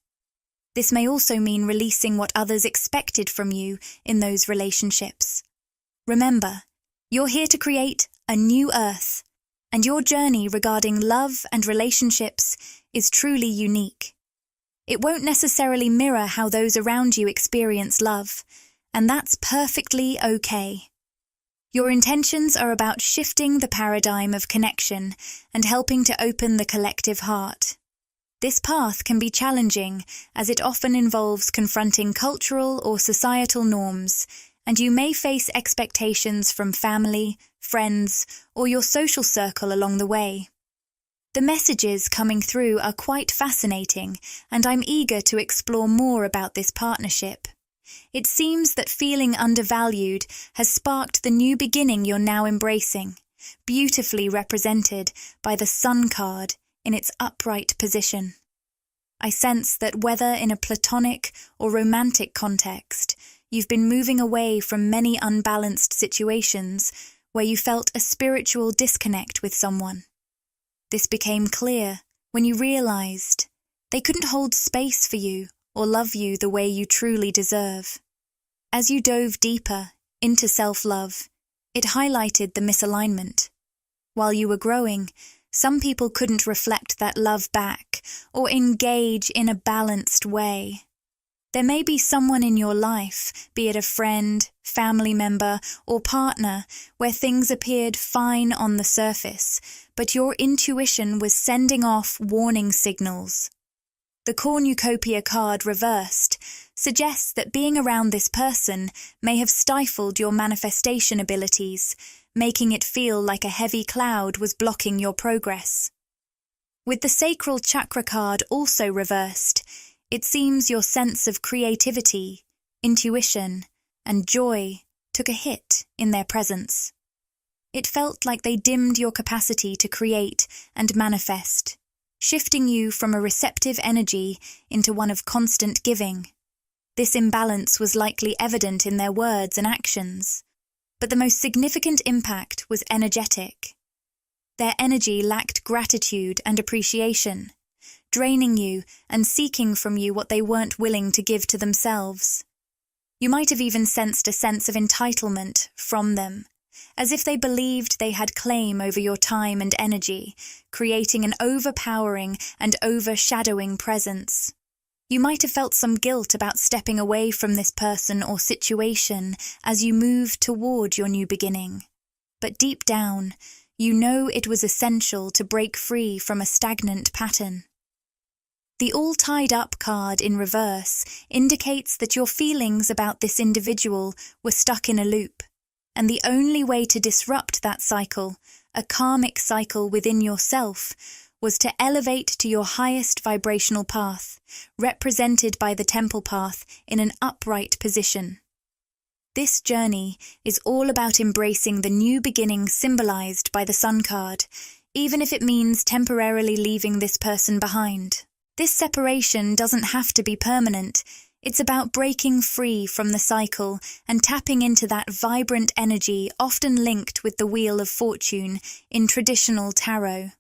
This may also mean releasing what others expected from you in those relationships. Remember, you're here to create a new Earth, and your journey regarding love and relationships is truly unique. It won't necessarily mirror how those around you experience love, and that's perfectly okay. Your intentions are about shifting the paradigm of connection and helping to open the collective heart. This path can be challenging as it often involves confronting cultural or societal norms, and you may face expectations from family, friends, or your social circle along the way. The messages coming through are quite fascinating, and I'm eager to explore more about this partnership. It seems that feeling undervalued has sparked the new beginning you're now embracing, beautifully represented by the Sun card in its upright position. I sense that whether in a platonic or romantic context, you've been moving away from many unbalanced situations where you felt a spiritual disconnect with someone. This became clear when you realized they couldn't hold space for you or love you the way you truly deserve. As you dove deeper into self-love, it highlighted the misalignment. While you were growing, some people couldn't reflect that love back or engage in a balanced way. There may be someone in your life, be it a friend, family member, or partner where things appeared fine on the surface, but your intuition was sending off warning signals. The cornucopia card reversed suggests that being around this person may have stifled your manifestation abilities, making it feel like a heavy cloud was blocking your progress. With the sacral chakra card also reversed, it seems your sense of creativity, intuition, and joy took a hit in their presence. It felt like they dimmed your capacity to create and manifest, shifting you from a receptive energy into one of constant giving. This imbalance was likely evident in their words and actions, but the most significant impact was energetic. Their energy lacked gratitude and appreciation, draining you and seeking from you what they weren't willing to give to themselves. You might have even sensed a sense of entitlement from them, as if they believed they had claim over your time and energy, creating an overpowering and overshadowing presence. You might have felt some guilt about stepping away from this person or situation as you moved toward your new beginning. But deep down, you know it was essential to break free from a stagnant pattern. The all tied up card in reverse indicates that your feelings about this individual were stuck in a loop, and the only way to disrupt that cycle, a karmic cycle within yourself, was to elevate to your highest vibrational path, represented by the temple path in an upright position. This journey is all about embracing the new beginning symbolized by the Sun card, even if it means temporarily leaving this person behind. This separation doesn't have to be permanent. It's about breaking free from the cycle and tapping into that vibrant energy often linked with the Wheel of Fortune in traditional tarot.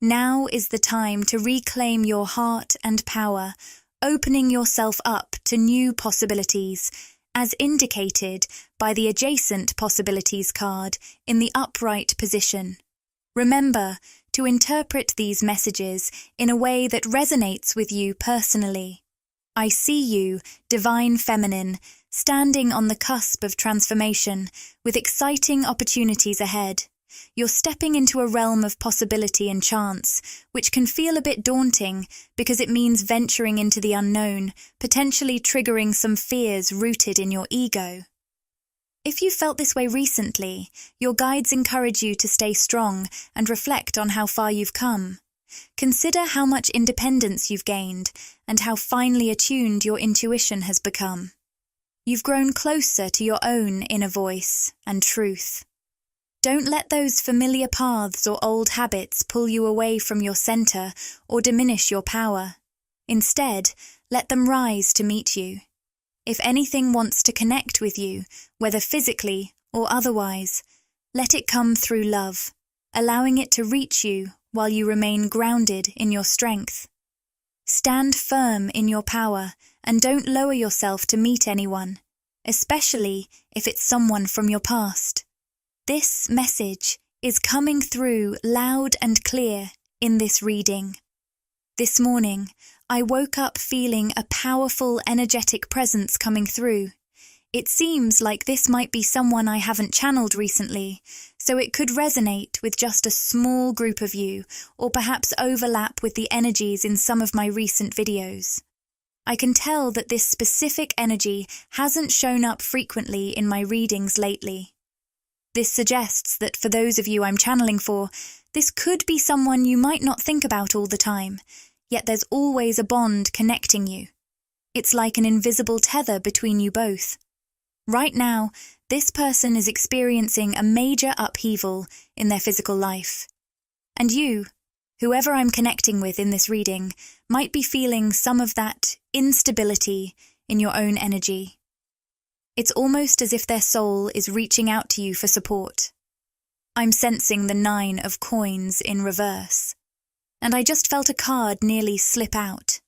Now is the time to reclaim your heart and power, opening yourself up to new possibilities, as indicated by the adjacent possibilities card in the upright position. Remember to interpret these messages in a way that resonates with you personally. I see you, divine feminine, standing on the cusp of transformation, with exciting opportunities ahead. You're stepping into a realm of possibility and chance, which can feel a bit daunting because it means venturing into the unknown, potentially triggering some fears rooted in your ego. If you felt this way recently, your guides encourage you to stay strong and reflect on how far you've come. Consider how much independence you've gained and how finely attuned your intuition has become. You've grown closer to your own inner voice and truth. Don't let those familiar paths or old habits pull you away from your center or diminish your power. Instead, let them rise to meet you. If anything wants to connect with you, whether physically or otherwise, let it come through love, allowing it to reach you while you remain grounded in your strength. Stand firm in your power and don't lower yourself to meet anyone, especially if it's someone from your past. This message is coming through loud and clear in this reading. This morning, I woke up feeling a powerful, energetic presence coming through. It seems like this might be someone I haven't channeled recently, so it could resonate with just a small group of you, or perhaps overlap with the energies in some of my recent videos. I can tell that this specific energy hasn't shown up frequently in my readings lately. This suggests that for those of you I'm channeling for, this could be someone you might not think about all the time, yet there's always a bond connecting you. It's like an invisible tether between you both. Right now, this person is experiencing a major upheaval in their physical life. And you, whoever I'm connecting with in this reading, might be feeling some of that instability in your own energy. It's almost as if their soul is reaching out to you for support. I'm sensing the 9 of coins in reverse, and I just felt a card nearly slip out.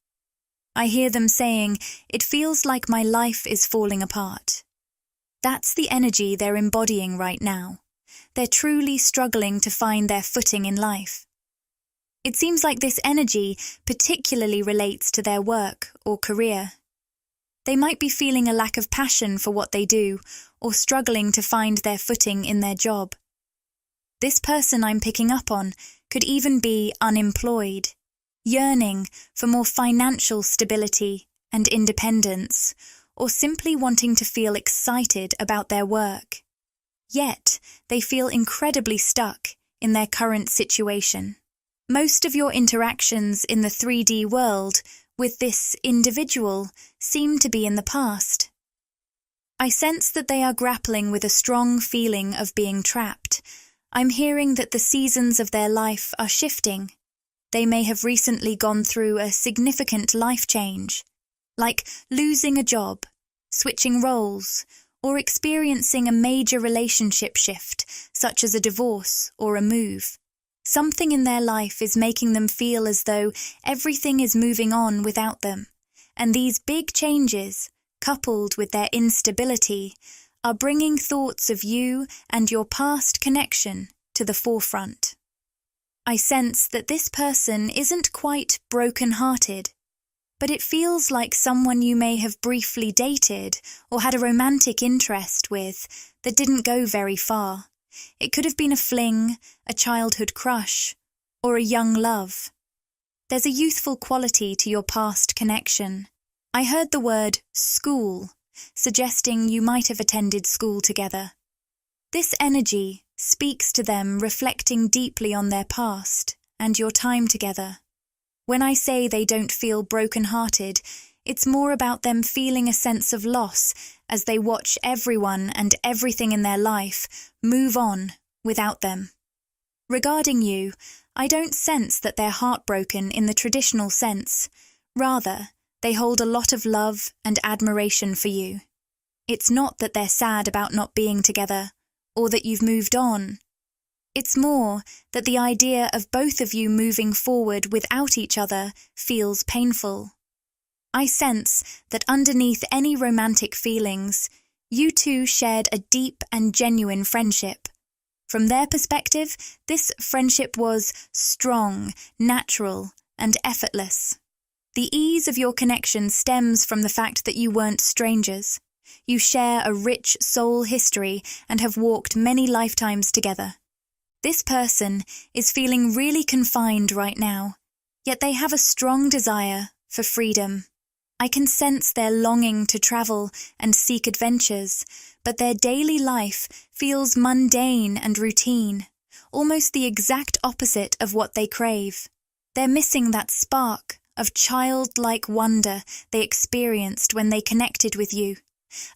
I hear them saying, "It feels like my life is falling apart." That's the energy they're embodying right now. They're truly struggling to find their footing in life. It seems like this energy particularly relates to their work or career. They might be feeling a lack of passion for what they do or struggling to find their footing in their job. This person I'm picking up on could even be unemployed, yearning for more financial stability and independence, or simply wanting to feel excited about their work. Yet, they feel incredibly stuck in their current situation. Most of your interactions in the 3D world with this individual seem to be in the past. I sense that they are grappling with a strong feeling of being trapped. I'm hearing that the seasons of their life are shifting. They may have recently gone through a significant life change, like losing a job, switching roles, or experiencing a major relationship shift, such as a divorce or a move. Something in their life is making them feel as though everything is moving on without them, and these big changes, coupled with their instability, are bringing thoughts of you and your past connection to the forefront. I sense that this person isn't quite broken-hearted, but it feels like someone you may have briefly dated or had a romantic interest with that didn't go very far. It could have been a fling, a childhood crush, or a young love. There's a youthful quality to your past connection. I heard the word school, suggesting you might have attended school together. This energy speaks to them reflecting deeply on their past and your time together. When I say they don't feel broken-hearted, it's more about them feeling a sense of loss as they watch everyone and everything in their life move on without them. Regarding you, I don't sense that they're heartbroken in the traditional sense. Rather, they hold a lot of love and admiration for you. It's not that they're sad about not being together, or that you've moved on. It's more that the idea of both of you moving forward without each other feels painful. I sense that underneath any romantic feelings, you two shared a deep and genuine friendship. From their perspective, this friendship was strong, natural, and effortless. The ease of your connection stems from the fact that you weren't strangers. You share a rich soul history and have walked many lifetimes together. This person is feeling really confined right now, yet they have a strong desire for freedom. I can sense their longing to travel and seek adventures, but their daily life feels mundane and routine, almost the exact opposite of what they crave. They're missing that spark of childlike wonder they experienced when they connected with you,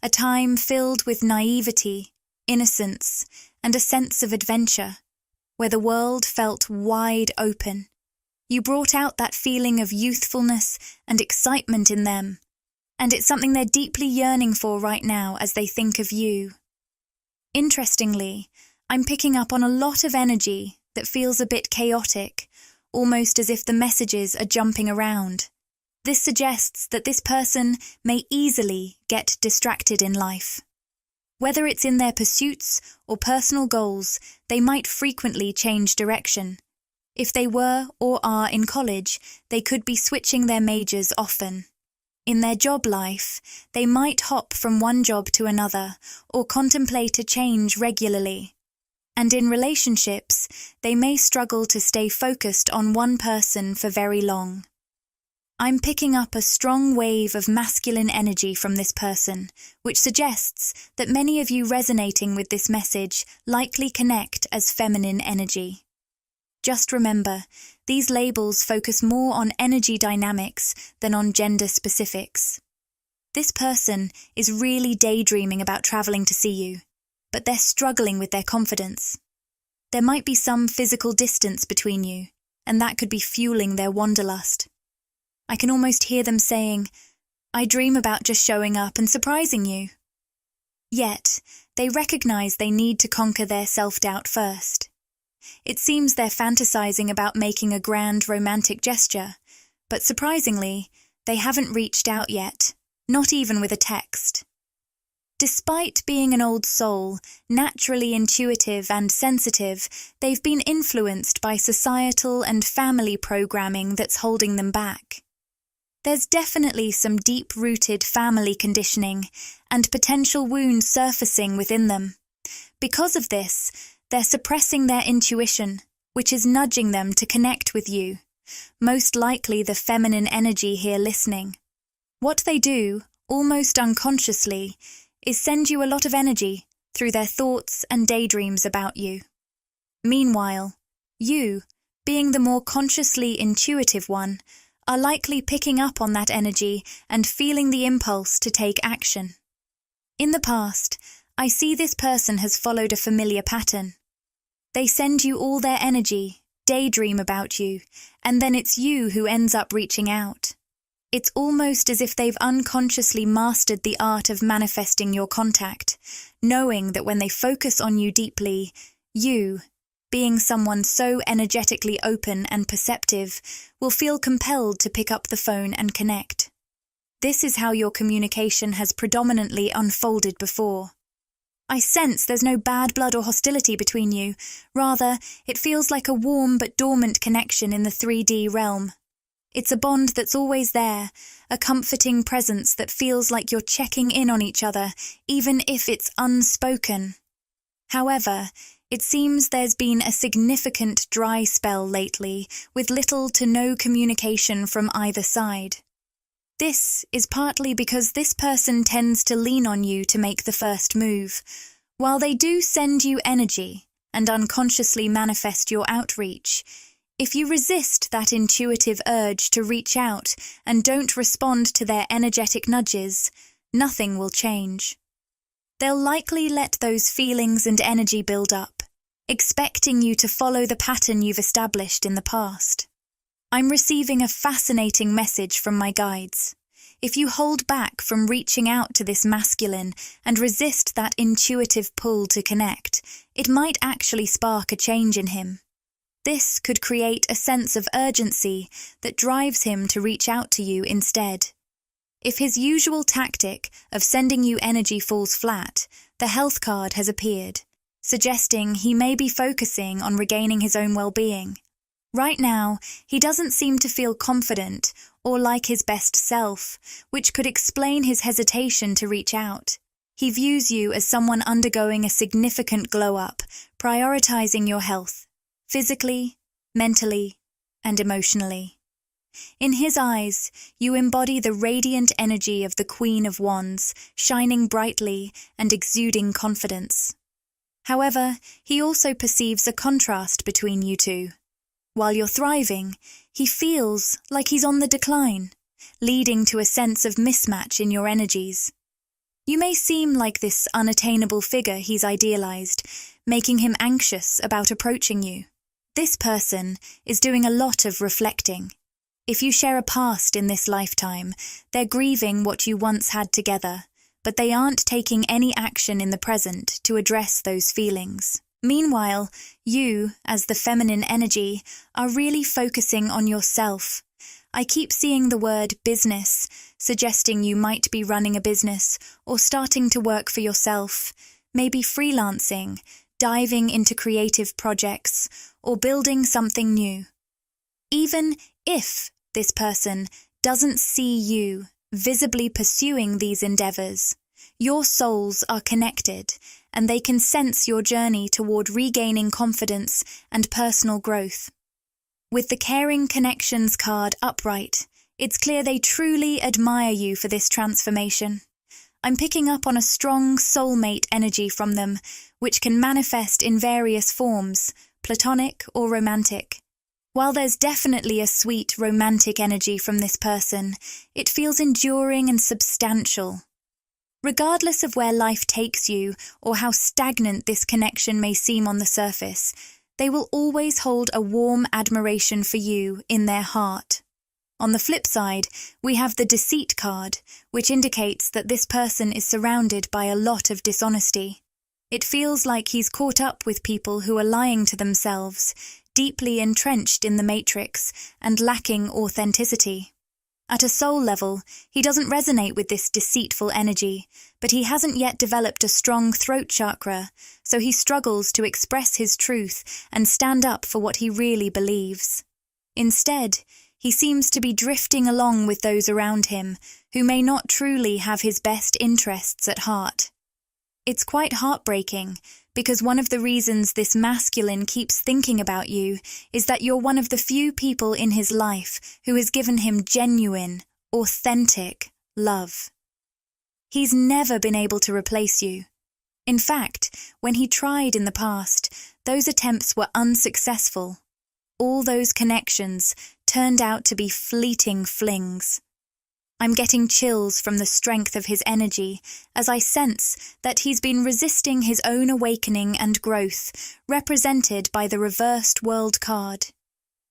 a time filled with naivety, innocence, and a sense of adventure, where the world felt wide open. You brought out that feeling of youthfulness and excitement in them, and it's something they're deeply yearning for right now as they think of you. Interestingly, I'm picking up on a lot of energy that feels a bit chaotic, almost as if the messages are jumping around. This suggests that this person may easily get distracted in life. Whether it's in their pursuits or personal goals, they might frequently change direction. If they were or are in college, they could be switching their majors often. In their job life, they might hop from one job to another or contemplate a change regularly. And in relationships, they may struggle to stay focused on one person for very long. I'm picking up a strong wave of masculine energy from this person, which suggests that many of you resonating with this message likely connect as feminine energy. Just remember, these labels focus more on energy dynamics than on gender specifics. This person is really daydreaming about traveling to see you, but they're struggling with their confidence. There might be some physical distance between you, and that could be fueling their wanderlust. I can almost hear them saying, "I dream about just showing up and surprising you." Yet, they recognize they need to conquer their self-doubt first. It seems they're fantasizing about making a grand romantic gesture, but surprisingly, they haven't reached out yet, not even with a text. Despite being an old soul, naturally intuitive and sensitive, they've been influenced by societal and family programming that's holding them back. There's definitely some deep-rooted family conditioning and potential wounds surfacing within them. Because of this, they're suppressing their intuition, which is nudging them to connect with you, most likely the feminine energy here listening. What they do, almost unconsciously, is send you a lot of energy through their thoughts and daydreams about you. Meanwhile, you, being the more consciously intuitive one, are likely picking up on that energy and feeling the impulse to take action. In the past, I see this person has followed a familiar pattern. They send you all their energy, daydream about you, and then it's you who ends up reaching out. It's almost as if they've unconsciously mastered the art of manifesting your contact, knowing that when they focus on you deeply, you, being someone so energetically open and perceptive, will feel compelled to pick up the phone and connect. This is how your communication has predominantly unfolded before. I sense there's no bad blood or hostility between you. Rather, it feels like a warm but dormant connection in the 3D realm. It's a bond that's always there, a comforting presence that feels like you're checking in on each other, even if it's unspoken. However, it seems there's been a significant dry spell lately, with little to no communication from either side. This is partly because this person tends to lean on you to make the first move. While they do send you energy and unconsciously manifest your outreach, if you resist that intuitive urge to reach out and don't respond to their energetic nudges, nothing will change. They'll likely let those feelings and energy build up, expecting you to follow the pattern you've established in the past. I'm receiving a fascinating message from my guides. If you hold back from reaching out to this masculine and resist that intuitive pull to connect, it might actually spark a change in him. This could create a sense of urgency that drives him to reach out to you instead. If his usual tactic of sending you energy falls flat, the health card has appeared, suggesting he may be focusing on regaining his own well-being. Right now, he doesn't seem to feel confident or like his best self, which could explain his hesitation to reach out. He views you as someone undergoing a significant glow-up, prioritizing your health, physically, mentally, and emotionally. In his eyes, you embody the radiant energy of the Queen of Wands, shining brightly and exuding confidence. However, he also perceives a contrast between you two. While you're thriving, he feels like he's on the decline, leading to a sense of mismatch in your energies. You may seem like this unattainable figure he's idealized, making him anxious about approaching you. This person is doing a lot of reflecting. If you share a past in this lifetime, they're grieving what you once had together, but they aren't taking any action in the present to address those feelings. Meanwhile, you, as the feminine energy, are really focusing on yourself. I keep seeing the word business, suggesting you might be running a business or starting to work for yourself, maybe freelancing, diving into creative projects, or building something new. Even if this person doesn't see you visibly pursuing these endeavors, your souls are connected, and they can sense your journey toward regaining confidence and personal growth. With the Caring Connections card upright, it's clear they truly admire you for this transformation. I'm picking up on a strong soulmate energy from them, which can manifest in various forms, platonic or romantic. While there's definitely a sweet romantic energy from this person, it feels enduring and substantial. Regardless of where life takes you or how stagnant this connection may seem on the surface, they will always hold a warm admiration for you in their heart. On the flip side, we have the Deceit card, which indicates that this person is surrounded by a lot of dishonesty. It feels like he's caught up with people who are lying to themselves, deeply entrenched in the matrix and lacking authenticity. At a soul level, he doesn't resonate with this deceitful energy, but he hasn't yet developed a strong throat chakra, so he struggles to express his truth and stand up for what he really believes. Instead, He seems to be drifting along with those around him who may not truly have his best interests at heart. It's quite heartbreaking because one of the reasons this masculine keeps thinking about you is that you're one of the few people in his life who has given him genuine, authentic love. He's never been able to replace you. In fact, when he tried in the past, those attempts were unsuccessful. All those connections turned out to be fleeting flings. I'm getting chills from the strength of his energy as I sense that he's been resisting his own awakening and growth, represented by the reversed world card.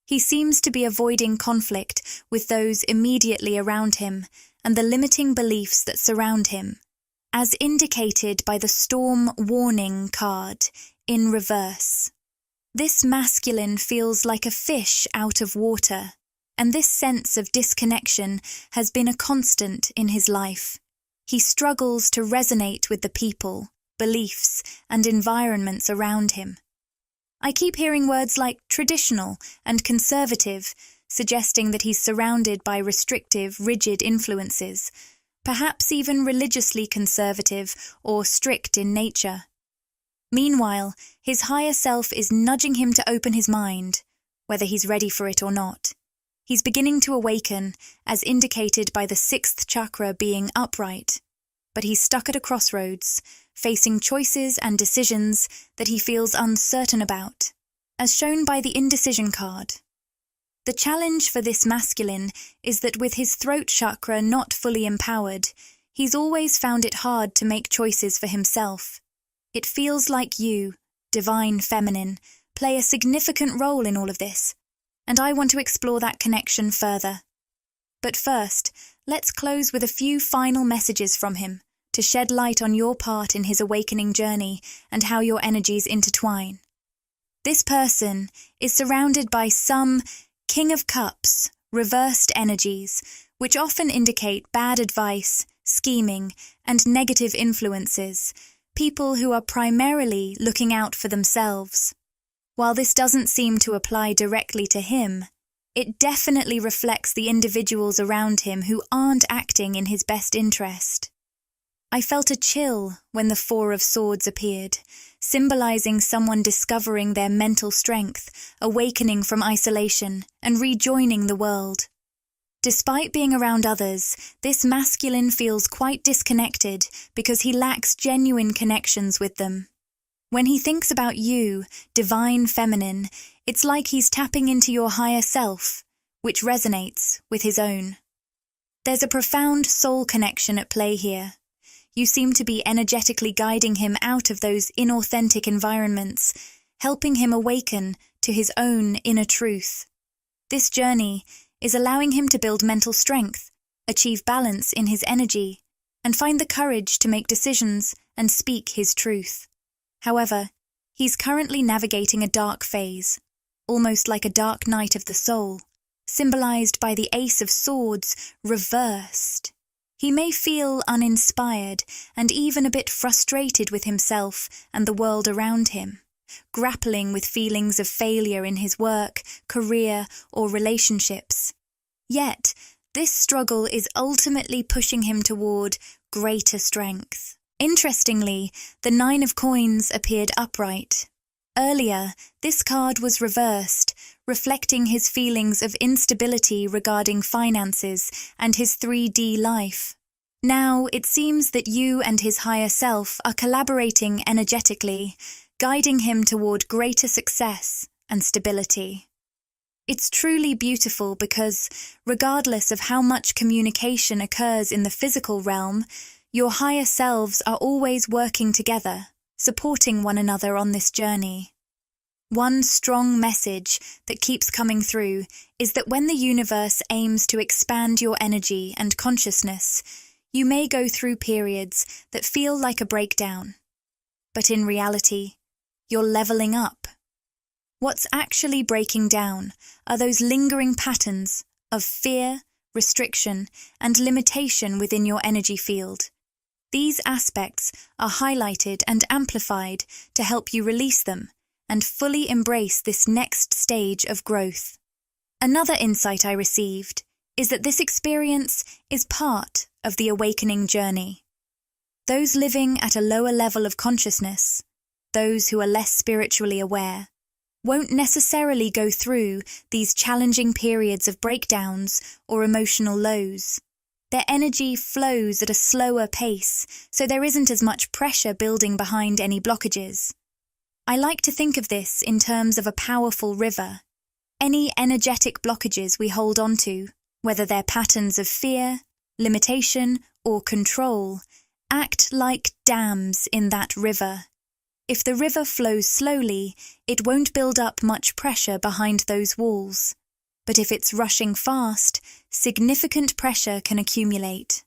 He seems to be avoiding conflict with those immediately around him and the limiting beliefs that surround him, as indicated by the storm warning card in reverse. This masculine feels like a fish out of water, and this sense of disconnection has been a constant in his life. He struggles to resonate with the people, beliefs, and environments around him. I keep hearing words like traditional and conservative, suggesting that he's surrounded by restrictive, rigid influences, perhaps even religiously conservative or strict in nature. Meanwhile, his higher self is nudging him to open his mind, whether he's ready for it or not. He's beginning to awaken, as indicated by the 6th chakra being upright, but he's stuck at a crossroads, facing choices and decisions that he feels uncertain about, as shown by the indecision card. The challenge for this masculine is that with his throat chakra not fully empowered, he's always found it hard to make choices for himself. It feels like you, divine feminine, play a significant role in all of this, and I want to explore that connection further. But first, let's close with a few final messages from him to shed light on your part in his awakening journey and how your energies intertwine. This person is surrounded by some King of Cups, reversed energies, which often indicate bad advice, scheming, and negative influences, people who are primarily looking out for themselves. While this doesn't seem to apply directly to him, it definitely reflects the individuals around him who aren't acting in his best interest. I felt a chill when the 4 of Swords appeared, symbolizing someone discovering their mental strength, awakening from isolation, and rejoining the world. Despite being around others, this masculine feels quite disconnected because he lacks genuine connections with them. When he thinks about you, divine feminine, it's like he's tapping into your higher self, which resonates with his own. There's a profound soul connection at play here. You seem to be energetically guiding him out of those inauthentic environments, helping him awaken to his own inner truth. This journey is allowing him to build mental strength, achieve balance in his energy, and find the courage to make decisions and speak his truth. However, he's currently navigating a dark phase, almost like a dark night of the soul, symbolized by the Ace of Swords reversed. He may feel uninspired and even a bit frustrated with himself and the world around him, grappling with feelings of failure in his work, career, or relationships. Yet, this struggle is ultimately pushing him toward greater strength. Interestingly, the 9 of Coins appeared upright. Earlier, this card was reversed, reflecting his feelings of instability regarding finances and his 3D life. Now, it seems that you and his higher self are collaborating energetically, guiding him toward greater success and stability. It's truly beautiful because, regardless of how much communication occurs in the physical realm, your higher selves are always working together, supporting one another on this journey. One strong message that keeps coming through is that when the universe aims to expand your energy and consciousness, you may go through periods that feel like a breakdown. But in reality, you're leveling up. What's actually breaking down are those lingering patterns of fear, restriction, and limitation within your energy field. These aspects are highlighted and amplified to help you release them and fully embrace this next stage of growth. Another insight I received is that this experience is part of the awakening journey. Those living at a lower level of consciousness, those who are less spiritually aware, won't necessarily go through these challenging periods of breakdowns or emotional lows. Their energy flows at a slower pace, so there isn't as much pressure building behind any blockages. I like to think of this in terms of a powerful river. Any energetic blockages we hold onto, whether they're patterns of fear, limitation, or control, act like dams in that river. If the river flows slowly, it won't build up much pressure behind those walls. But if it's rushing fast, significant pressure can accumulate.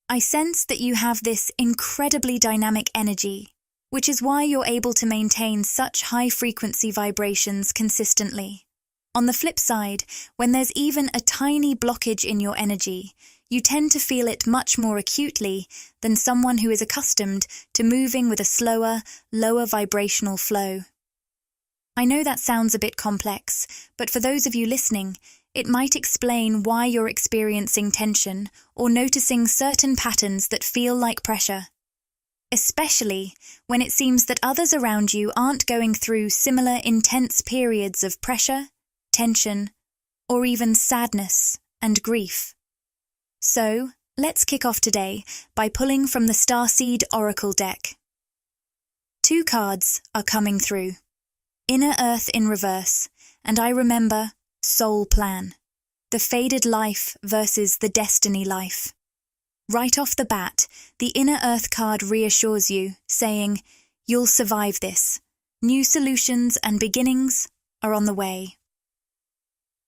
I sense that you have this incredibly dynamic energy, which is why you're able to maintain such high-frequency vibrations consistently. On the flip side, when there's even a tiny blockage in your energy, you tend to feel it much more acutely than someone who is accustomed to moving with a slower, lower vibrational flow. I know that sounds a bit complex, but for those of you listening, it might explain why you're experiencing tension or noticing certain patterns that feel like pressure. Especially when it seems that others around you aren't going through similar intense periods of pressure, tension, or even sadness and grief. So, let's kick off today by pulling from the Starseed Oracle deck. 2 cards are coming through. Inner Earth in reverse, and I remember Soul Plan. The faded life versus the destiny life. Right off the bat, the Inner Earth card reassures you, saying, "You'll survive this. New solutions and beginnings are on the way."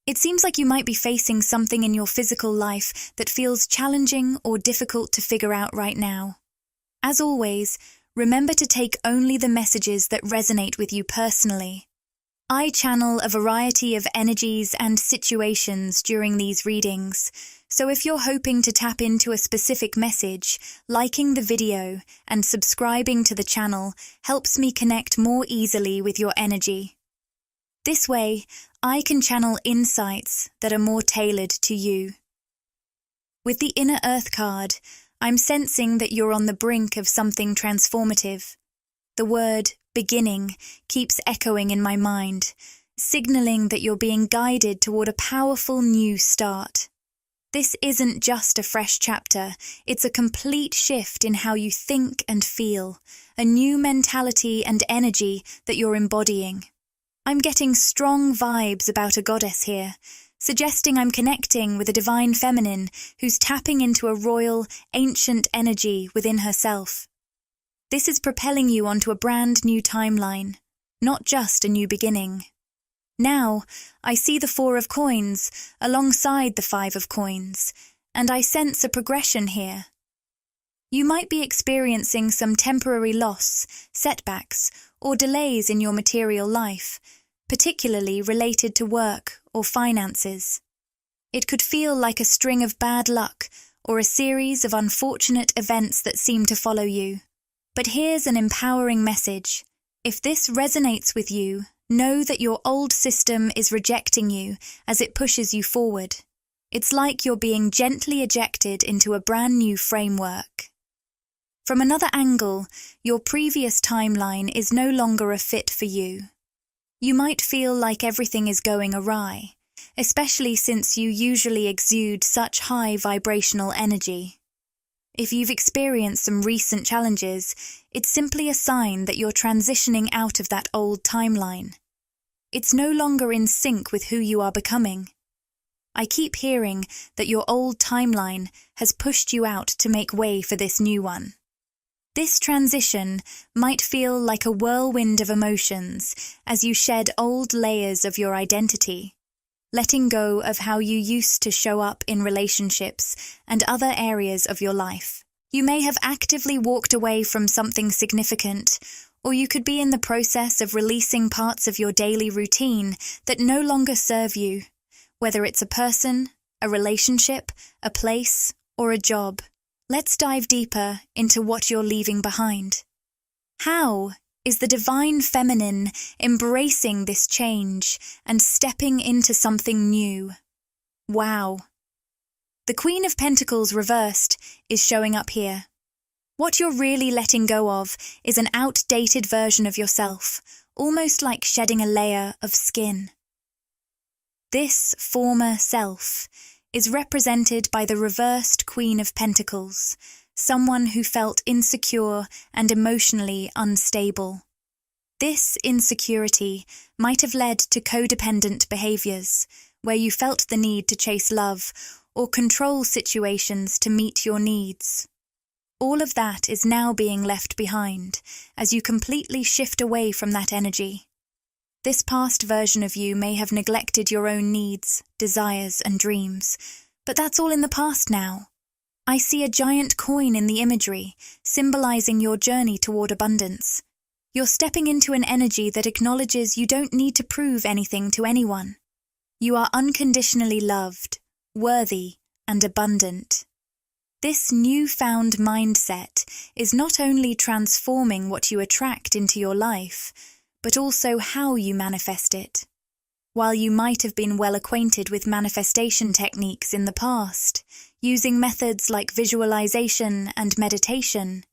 It seems like you might be facing something in your physical life that feels challenging or difficult to figure out right now. As always, remember to take only the messages that resonate with you personally. I channel a variety of energies and situations during these readings, so if you're hoping to tap into a specific message, liking the video and subscribing to the channel helps me connect more easily with your energy. This way, I can channel insights that are more tailored to you. With the Inner Earth card, I'm sensing that you're on the brink of something transformative. The word beginning keeps echoing in my mind, signaling that you're being guided toward a powerful new start. This isn't just a fresh chapter, it's a complete shift in how you think and feel, a new mentality and energy that you're embodying. I'm getting strong vibes about a goddess here, suggesting I'm connecting with a divine feminine who's tapping into a royal, ancient energy within herself. This is propelling you onto a brand new timeline, not just a new beginning. Now, I see the 4 of coins alongside the 5 of coins, and I sense a progression here. You might be experiencing some temporary loss, setbacks, or delays in your material life, particularly related to work or finances. It could feel like a string of bad luck or a series of unfortunate events that seem to follow you. But here's an empowering message. If this resonates with you, know that your old system is rejecting you as it pushes you forward. It's like you're being gently ejected into a brand new framework. From another angle, your previous timeline is no longer a fit for you. You might feel like everything is going awry, especially since you usually exude such high vibrational energy. If you've experienced some recent challenges, it's simply a sign that you're transitioning out of that old timeline. It's no longer in sync with who you are becoming. I keep hearing that your old timeline has pushed you out to make way for this new one. This transition might feel like a whirlwind of emotions as you shed old layers of your identity, letting go of how you used to show up in relationships and other areas of your life. You may have actively walked away from something significant, or you could be in the process of releasing parts of your daily routine that no longer serve you, whether it's a person, a relationship, a place, or a job. Let's dive deeper into what you're leaving behind. How is the divine feminine embracing this change and stepping into something new. Wow. The Queen of Pentacles reversed is showing up here. What you're really letting go of is an outdated version of yourself, almost like shedding a layer of skin. This former self is represented by the reversed Queen of Pentacles, someone who felt insecure and emotionally unstable. This insecurity might have led to codependent behaviors, where you felt the need to chase love or control situations to meet your needs. All of that is now being left behind as you completely shift away from that energy. This past version of you may have neglected your own needs, desires, and dreams, but that's all in the past now. I see a giant coin in the imagery, symbolizing your journey toward abundance. You're stepping into an energy that acknowledges you don't need to prove anything to anyone. You are unconditionally loved, worthy, and abundant. This newfound mindset is not only transforming what you attract into your life, but also how you manifest it. While you might have been well acquainted with manifestation techniques in the past, using methods like visualization and meditation,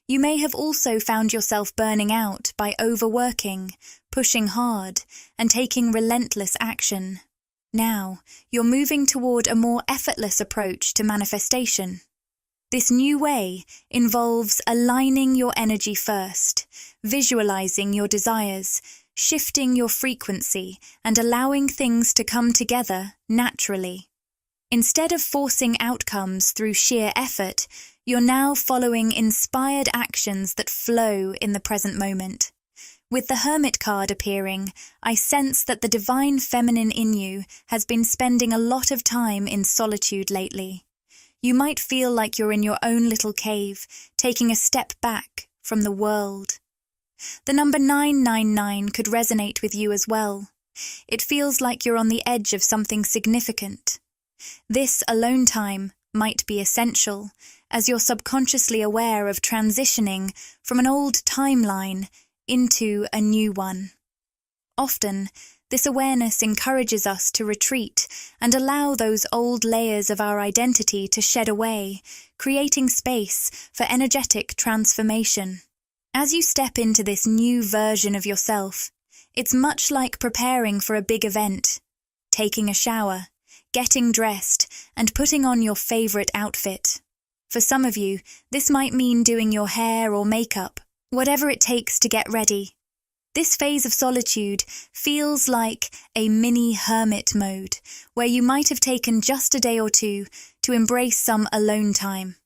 you may have also found yourself burning out by overworking, pushing hard, and taking relentless action. Now, you're moving toward a more effortless approach to manifestation. This new way involves aligning your energy first, visualizing your desires, shifting your frequency, and allowing things to come together naturally. Instead of forcing outcomes through sheer effort, you're now following inspired actions that flow in the present moment. With the Hermit card appearing, I sense that the divine feminine in you has been spending a lot of time in solitude lately. You might feel like you're in your own little cave, taking a step back from the world. The number 999 could resonate with you as well. It feels like you're on the edge of something significant. This alone time might be essential, as you're subconsciously aware of transitioning from an old timeline into a new one. Often, this awareness encourages us to retreat and allow those old layers of our identity to shed away, creating space for energetic transformation. As you step into this new version of yourself, it's much like preparing for a big event, taking a shower, getting dressed, and putting on your favorite outfit. For some of you, this might mean doing your hair or makeup, whatever it takes to get ready. This phase of solitude feels like a mini hermit mode, where you might have taken just a day or two to embrace some alone time.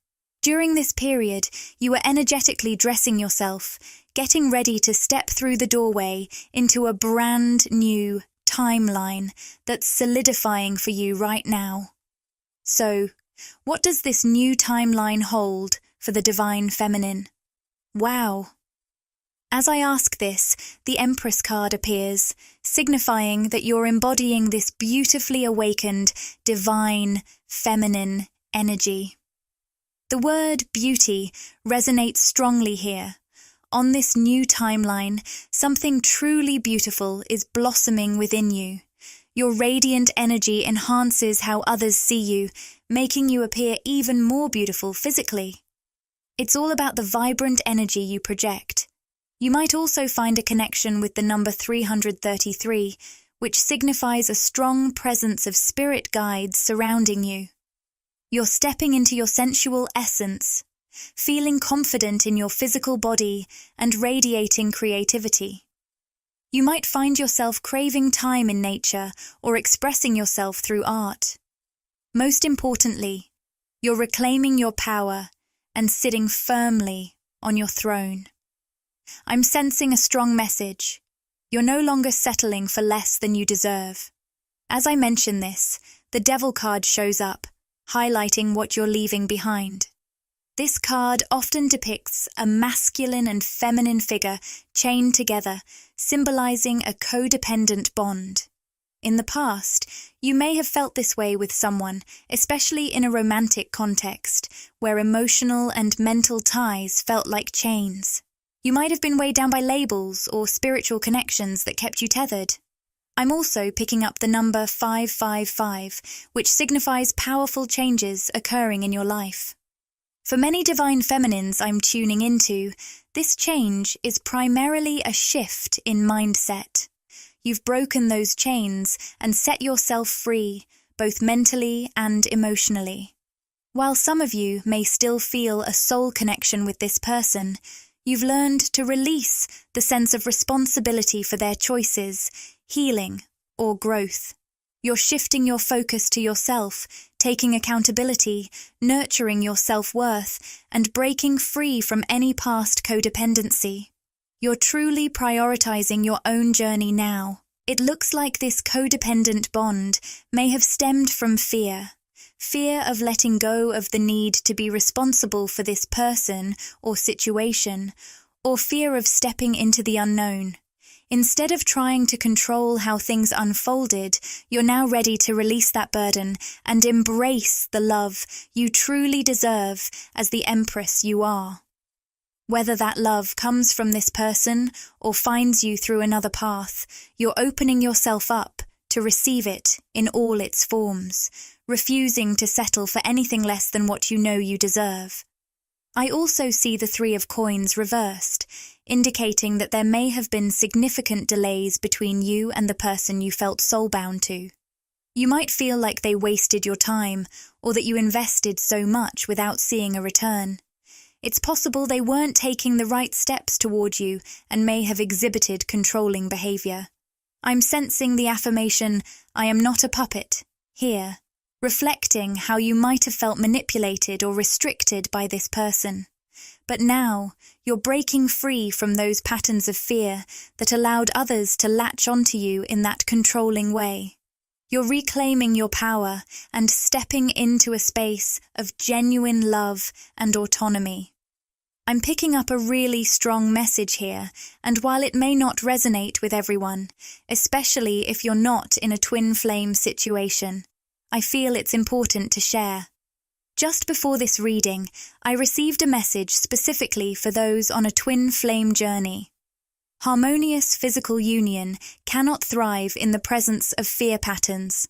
During this period, you are energetically dressing yourself, getting ready to step through the doorway into a brand new timeline that's solidifying for you right now. So, what does this new timeline hold for the divine feminine? Wow! As I ask this, the Empress card appears, signifying that you're embodying this beautifully awakened, divine, feminine energy. The word beauty resonates strongly here. On this new timeline, something truly beautiful is blossoming within you. Your radiant energy enhances how others see you, making you appear even more beautiful physically. It's all about the vibrant energy you project. You might also find a connection with the number 333, which signifies a strong presence of spirit guides surrounding you. You're stepping into your sensual essence, feeling confident in your physical body and radiating creativity. You might find yourself craving time in nature or expressing yourself through art. Most importantly, you're reclaiming your power and sitting firmly on your throne. I'm sensing a strong message. You're no longer settling for less than you deserve. As I mention this, the Devil card shows up, highlighting what you're leaving behind. This card often depicts a masculine and feminine figure chained together, symbolizing a codependent bond. In the past, you may have felt this way with someone, especially in a romantic context, where emotional and mental ties felt like chains. You might have been weighed down by labels or spiritual connections that kept you tethered. I'm also picking up the number 555, which signifies powerful changes occurring in your life. For many divine feminines I'm tuning into, this change is primarily a shift in mindset. You've broken those chains and set yourself free, both mentally and emotionally. While some of you may still feel a soul connection with this person, you've learned to release the sense of responsibility for their choices, healing, or growth. You're shifting your focus to yourself, taking accountability, nurturing your self-worth, and breaking free from any past codependency. You're truly prioritizing your own journey now. It looks like this codependent bond may have stemmed from fear. Fear of letting go of the need to be responsible for this person or situation, or fear of stepping into the unknown. Instead of trying to control how things unfolded, you're now ready to release that burden and embrace the love you truly deserve as the Empress you are. Whether that love comes from this person or finds you through another path, you're opening yourself up to receive it in all its forms, refusing to settle for anything less than what you know you deserve. I also see the Three of Coins reversed, indicating that there may have been significant delays between you and the person you felt soulbound to. You might feel like they wasted your time, or that you invested so much without seeing a return. It's possible they weren't taking the right steps toward you and may have exhibited controlling behavior. I'm sensing the affirmation, "I am not a puppet," here, reflecting how you might have felt manipulated or restricted by this person. But now, you're breaking free from those patterns of fear that allowed others to latch onto you in that controlling way. You're reclaiming your power and stepping into a space of genuine love and autonomy. I'm picking up a really strong message here, and while it may not resonate with everyone, especially if you're not in a twin flame situation, I feel it's important to share. Just before this reading, I received a message specifically for those on a twin flame journey. Harmonious physical union cannot thrive in the presence of fear patterns.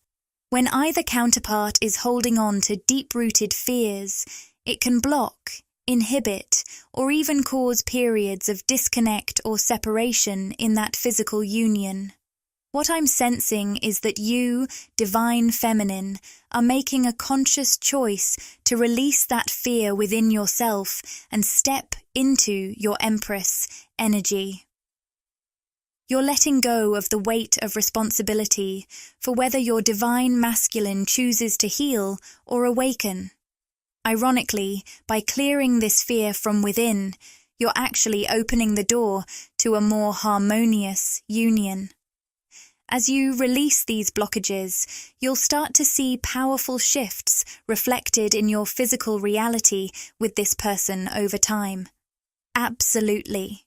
When either counterpart is holding on to deep-rooted fears, it can block, inhibit, or even cause periods of disconnect or separation in that physical union. What I'm sensing is that you, divine feminine, are making a conscious choice to release that fear within yourself and step into your Empress energy. You're letting go of the weight of responsibility for whether your divine masculine chooses to heal or awaken. Ironically, by clearing this fear from within, you're actually opening the door to a more harmonious union. As you release these blockages, you'll start to see powerful shifts reflected in your physical reality with this person over time. Absolutely.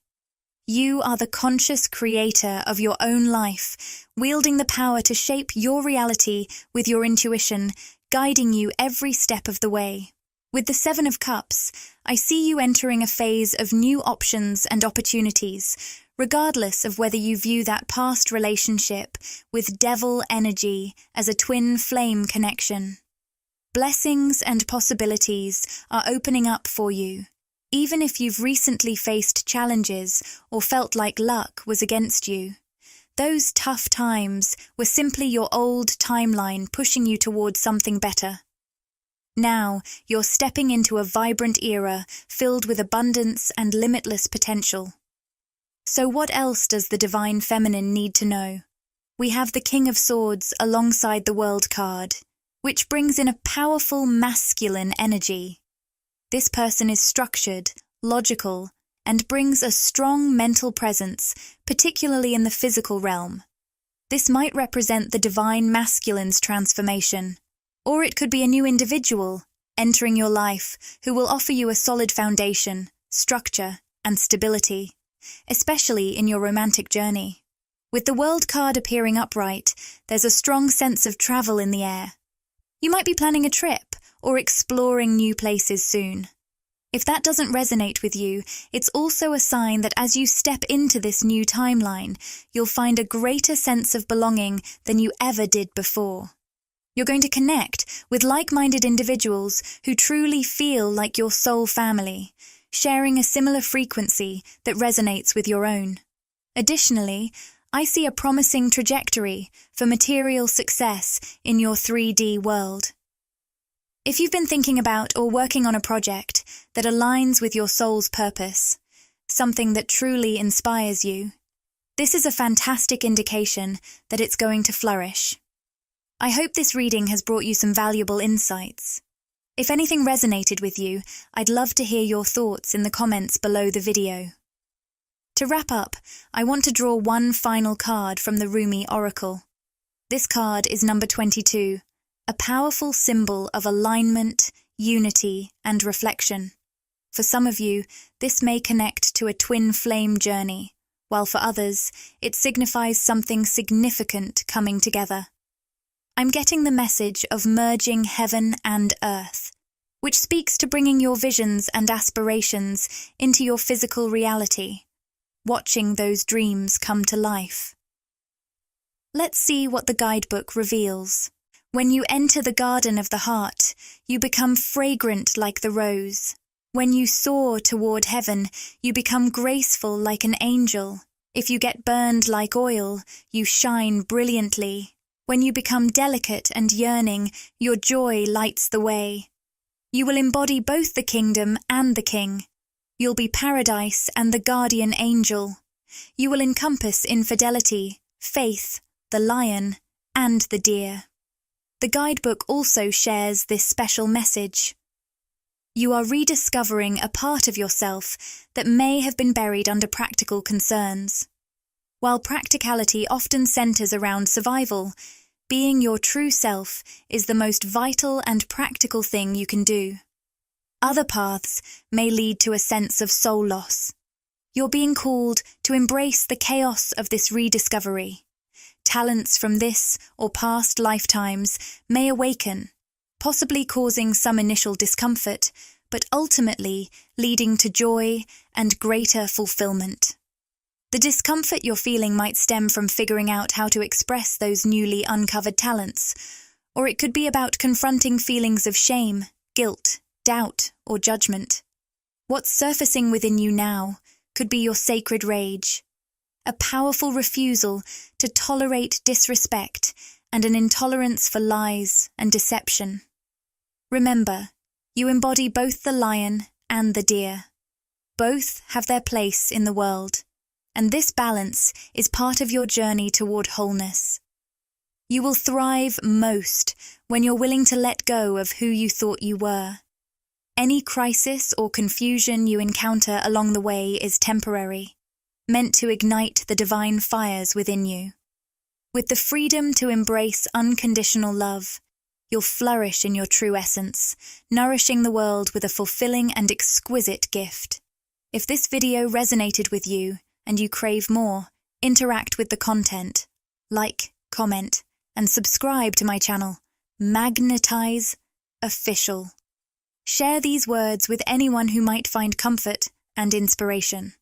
You are the conscious creator of your own life, wielding the power to shape your reality with your intuition, guiding you every step of the way. With the Seven of Cups, I see you entering a phase of new options and opportunities, regardless of whether you view that past relationship with devil energy as a twin flame connection. Blessings and possibilities are opening up for you, even if you've recently faced challenges or felt like luck was against you. Those tough times were simply your old timeline pushing you towards something better. Now, you're stepping into a vibrant era filled with abundance and limitless potential. So what else does the Divine Feminine need to know? We have the King of Swords alongside the World card, which brings in a powerful masculine energy. This person is structured, logical, and brings a strong mental presence, particularly in the physical realm. This might represent the Divine Masculine's transformation, or it could be a new individual entering your life who will offer you a solid foundation, structure, and stability, especially in your romantic journey. With the World card appearing upright, there's a strong sense of travel in the air. You might be planning a trip or exploring new places soon. If that doesn't resonate with you, it's also a sign that as you step into this new timeline, you'll find a greater sense of belonging than you ever did before. You're going to connect with like-minded individuals who truly feel like your soul family, sharing a similar frequency that resonates with your own. Additionally, I see a promising trajectory for material success in your 3D world. If you've been thinking about or working on a project that aligns with your soul's purpose, something that truly inspires you, this is a fantastic indication that it's going to flourish. I hope this reading has brought you some valuable insights. If anything resonated with you, I'd love to hear your thoughts in the comments below the video. To wrap up, I want to draw one final card from the Rumi Oracle. This card is number 22. A powerful symbol of alignment, unity, and reflection. For some of you, this may connect to a twin flame journey, while for others, it signifies something significant coming together. I'm getting the message of merging heaven and earth, which speaks to bringing your visions and aspirations into your physical reality, watching those dreams come to life. Let's see what the guidebook reveals. When you enter the garden of the heart, you become fragrant like the rose. When you soar toward heaven, you become graceful like an angel. If you get burned like oil, you shine brilliantly. When you become delicate and yearning, your joy lights the way. You will embody both the kingdom and the king. You'll be paradise and the guardian angel. You will encompass infidelity, faith, the lion, and the deer. The guidebook also shares this special message. You are rediscovering a part of yourself that may have been buried under practical concerns. While practicality often centers around survival, being your true self is the most vital and practical thing you can do. Other paths may lead to a sense of soul loss. You're being called to embrace the chaos of this rediscovery. Talents from this or past lifetimes may awaken, possibly causing some initial discomfort, but ultimately leading to joy and greater fulfillment. The discomfort you're feeling might stem from figuring out how to express those newly uncovered talents, or it could be about confronting feelings of shame, guilt, doubt, or judgment. What's surfacing within you now could be your sacred rage, a powerful refusal to tolerate disrespect and an intolerance for lies and deception. Remember, you embody both the lion and the deer. Both have their place in the world, and this balance is part of your journey toward wholeness. You will thrive most when you're willing to let go of who you thought you were. Any crisis or confusion you encounter along the way is temporary, meant to ignite the divine fires within you. With the freedom to embrace unconditional love, you'll flourish in your true essence, nourishing the world with a fulfilling and exquisite gift. If this video resonated with you and you crave more, interact with the content, like, comment, and subscribe to my channel, Magnetize Official. Share these words with anyone who might find comfort and inspiration.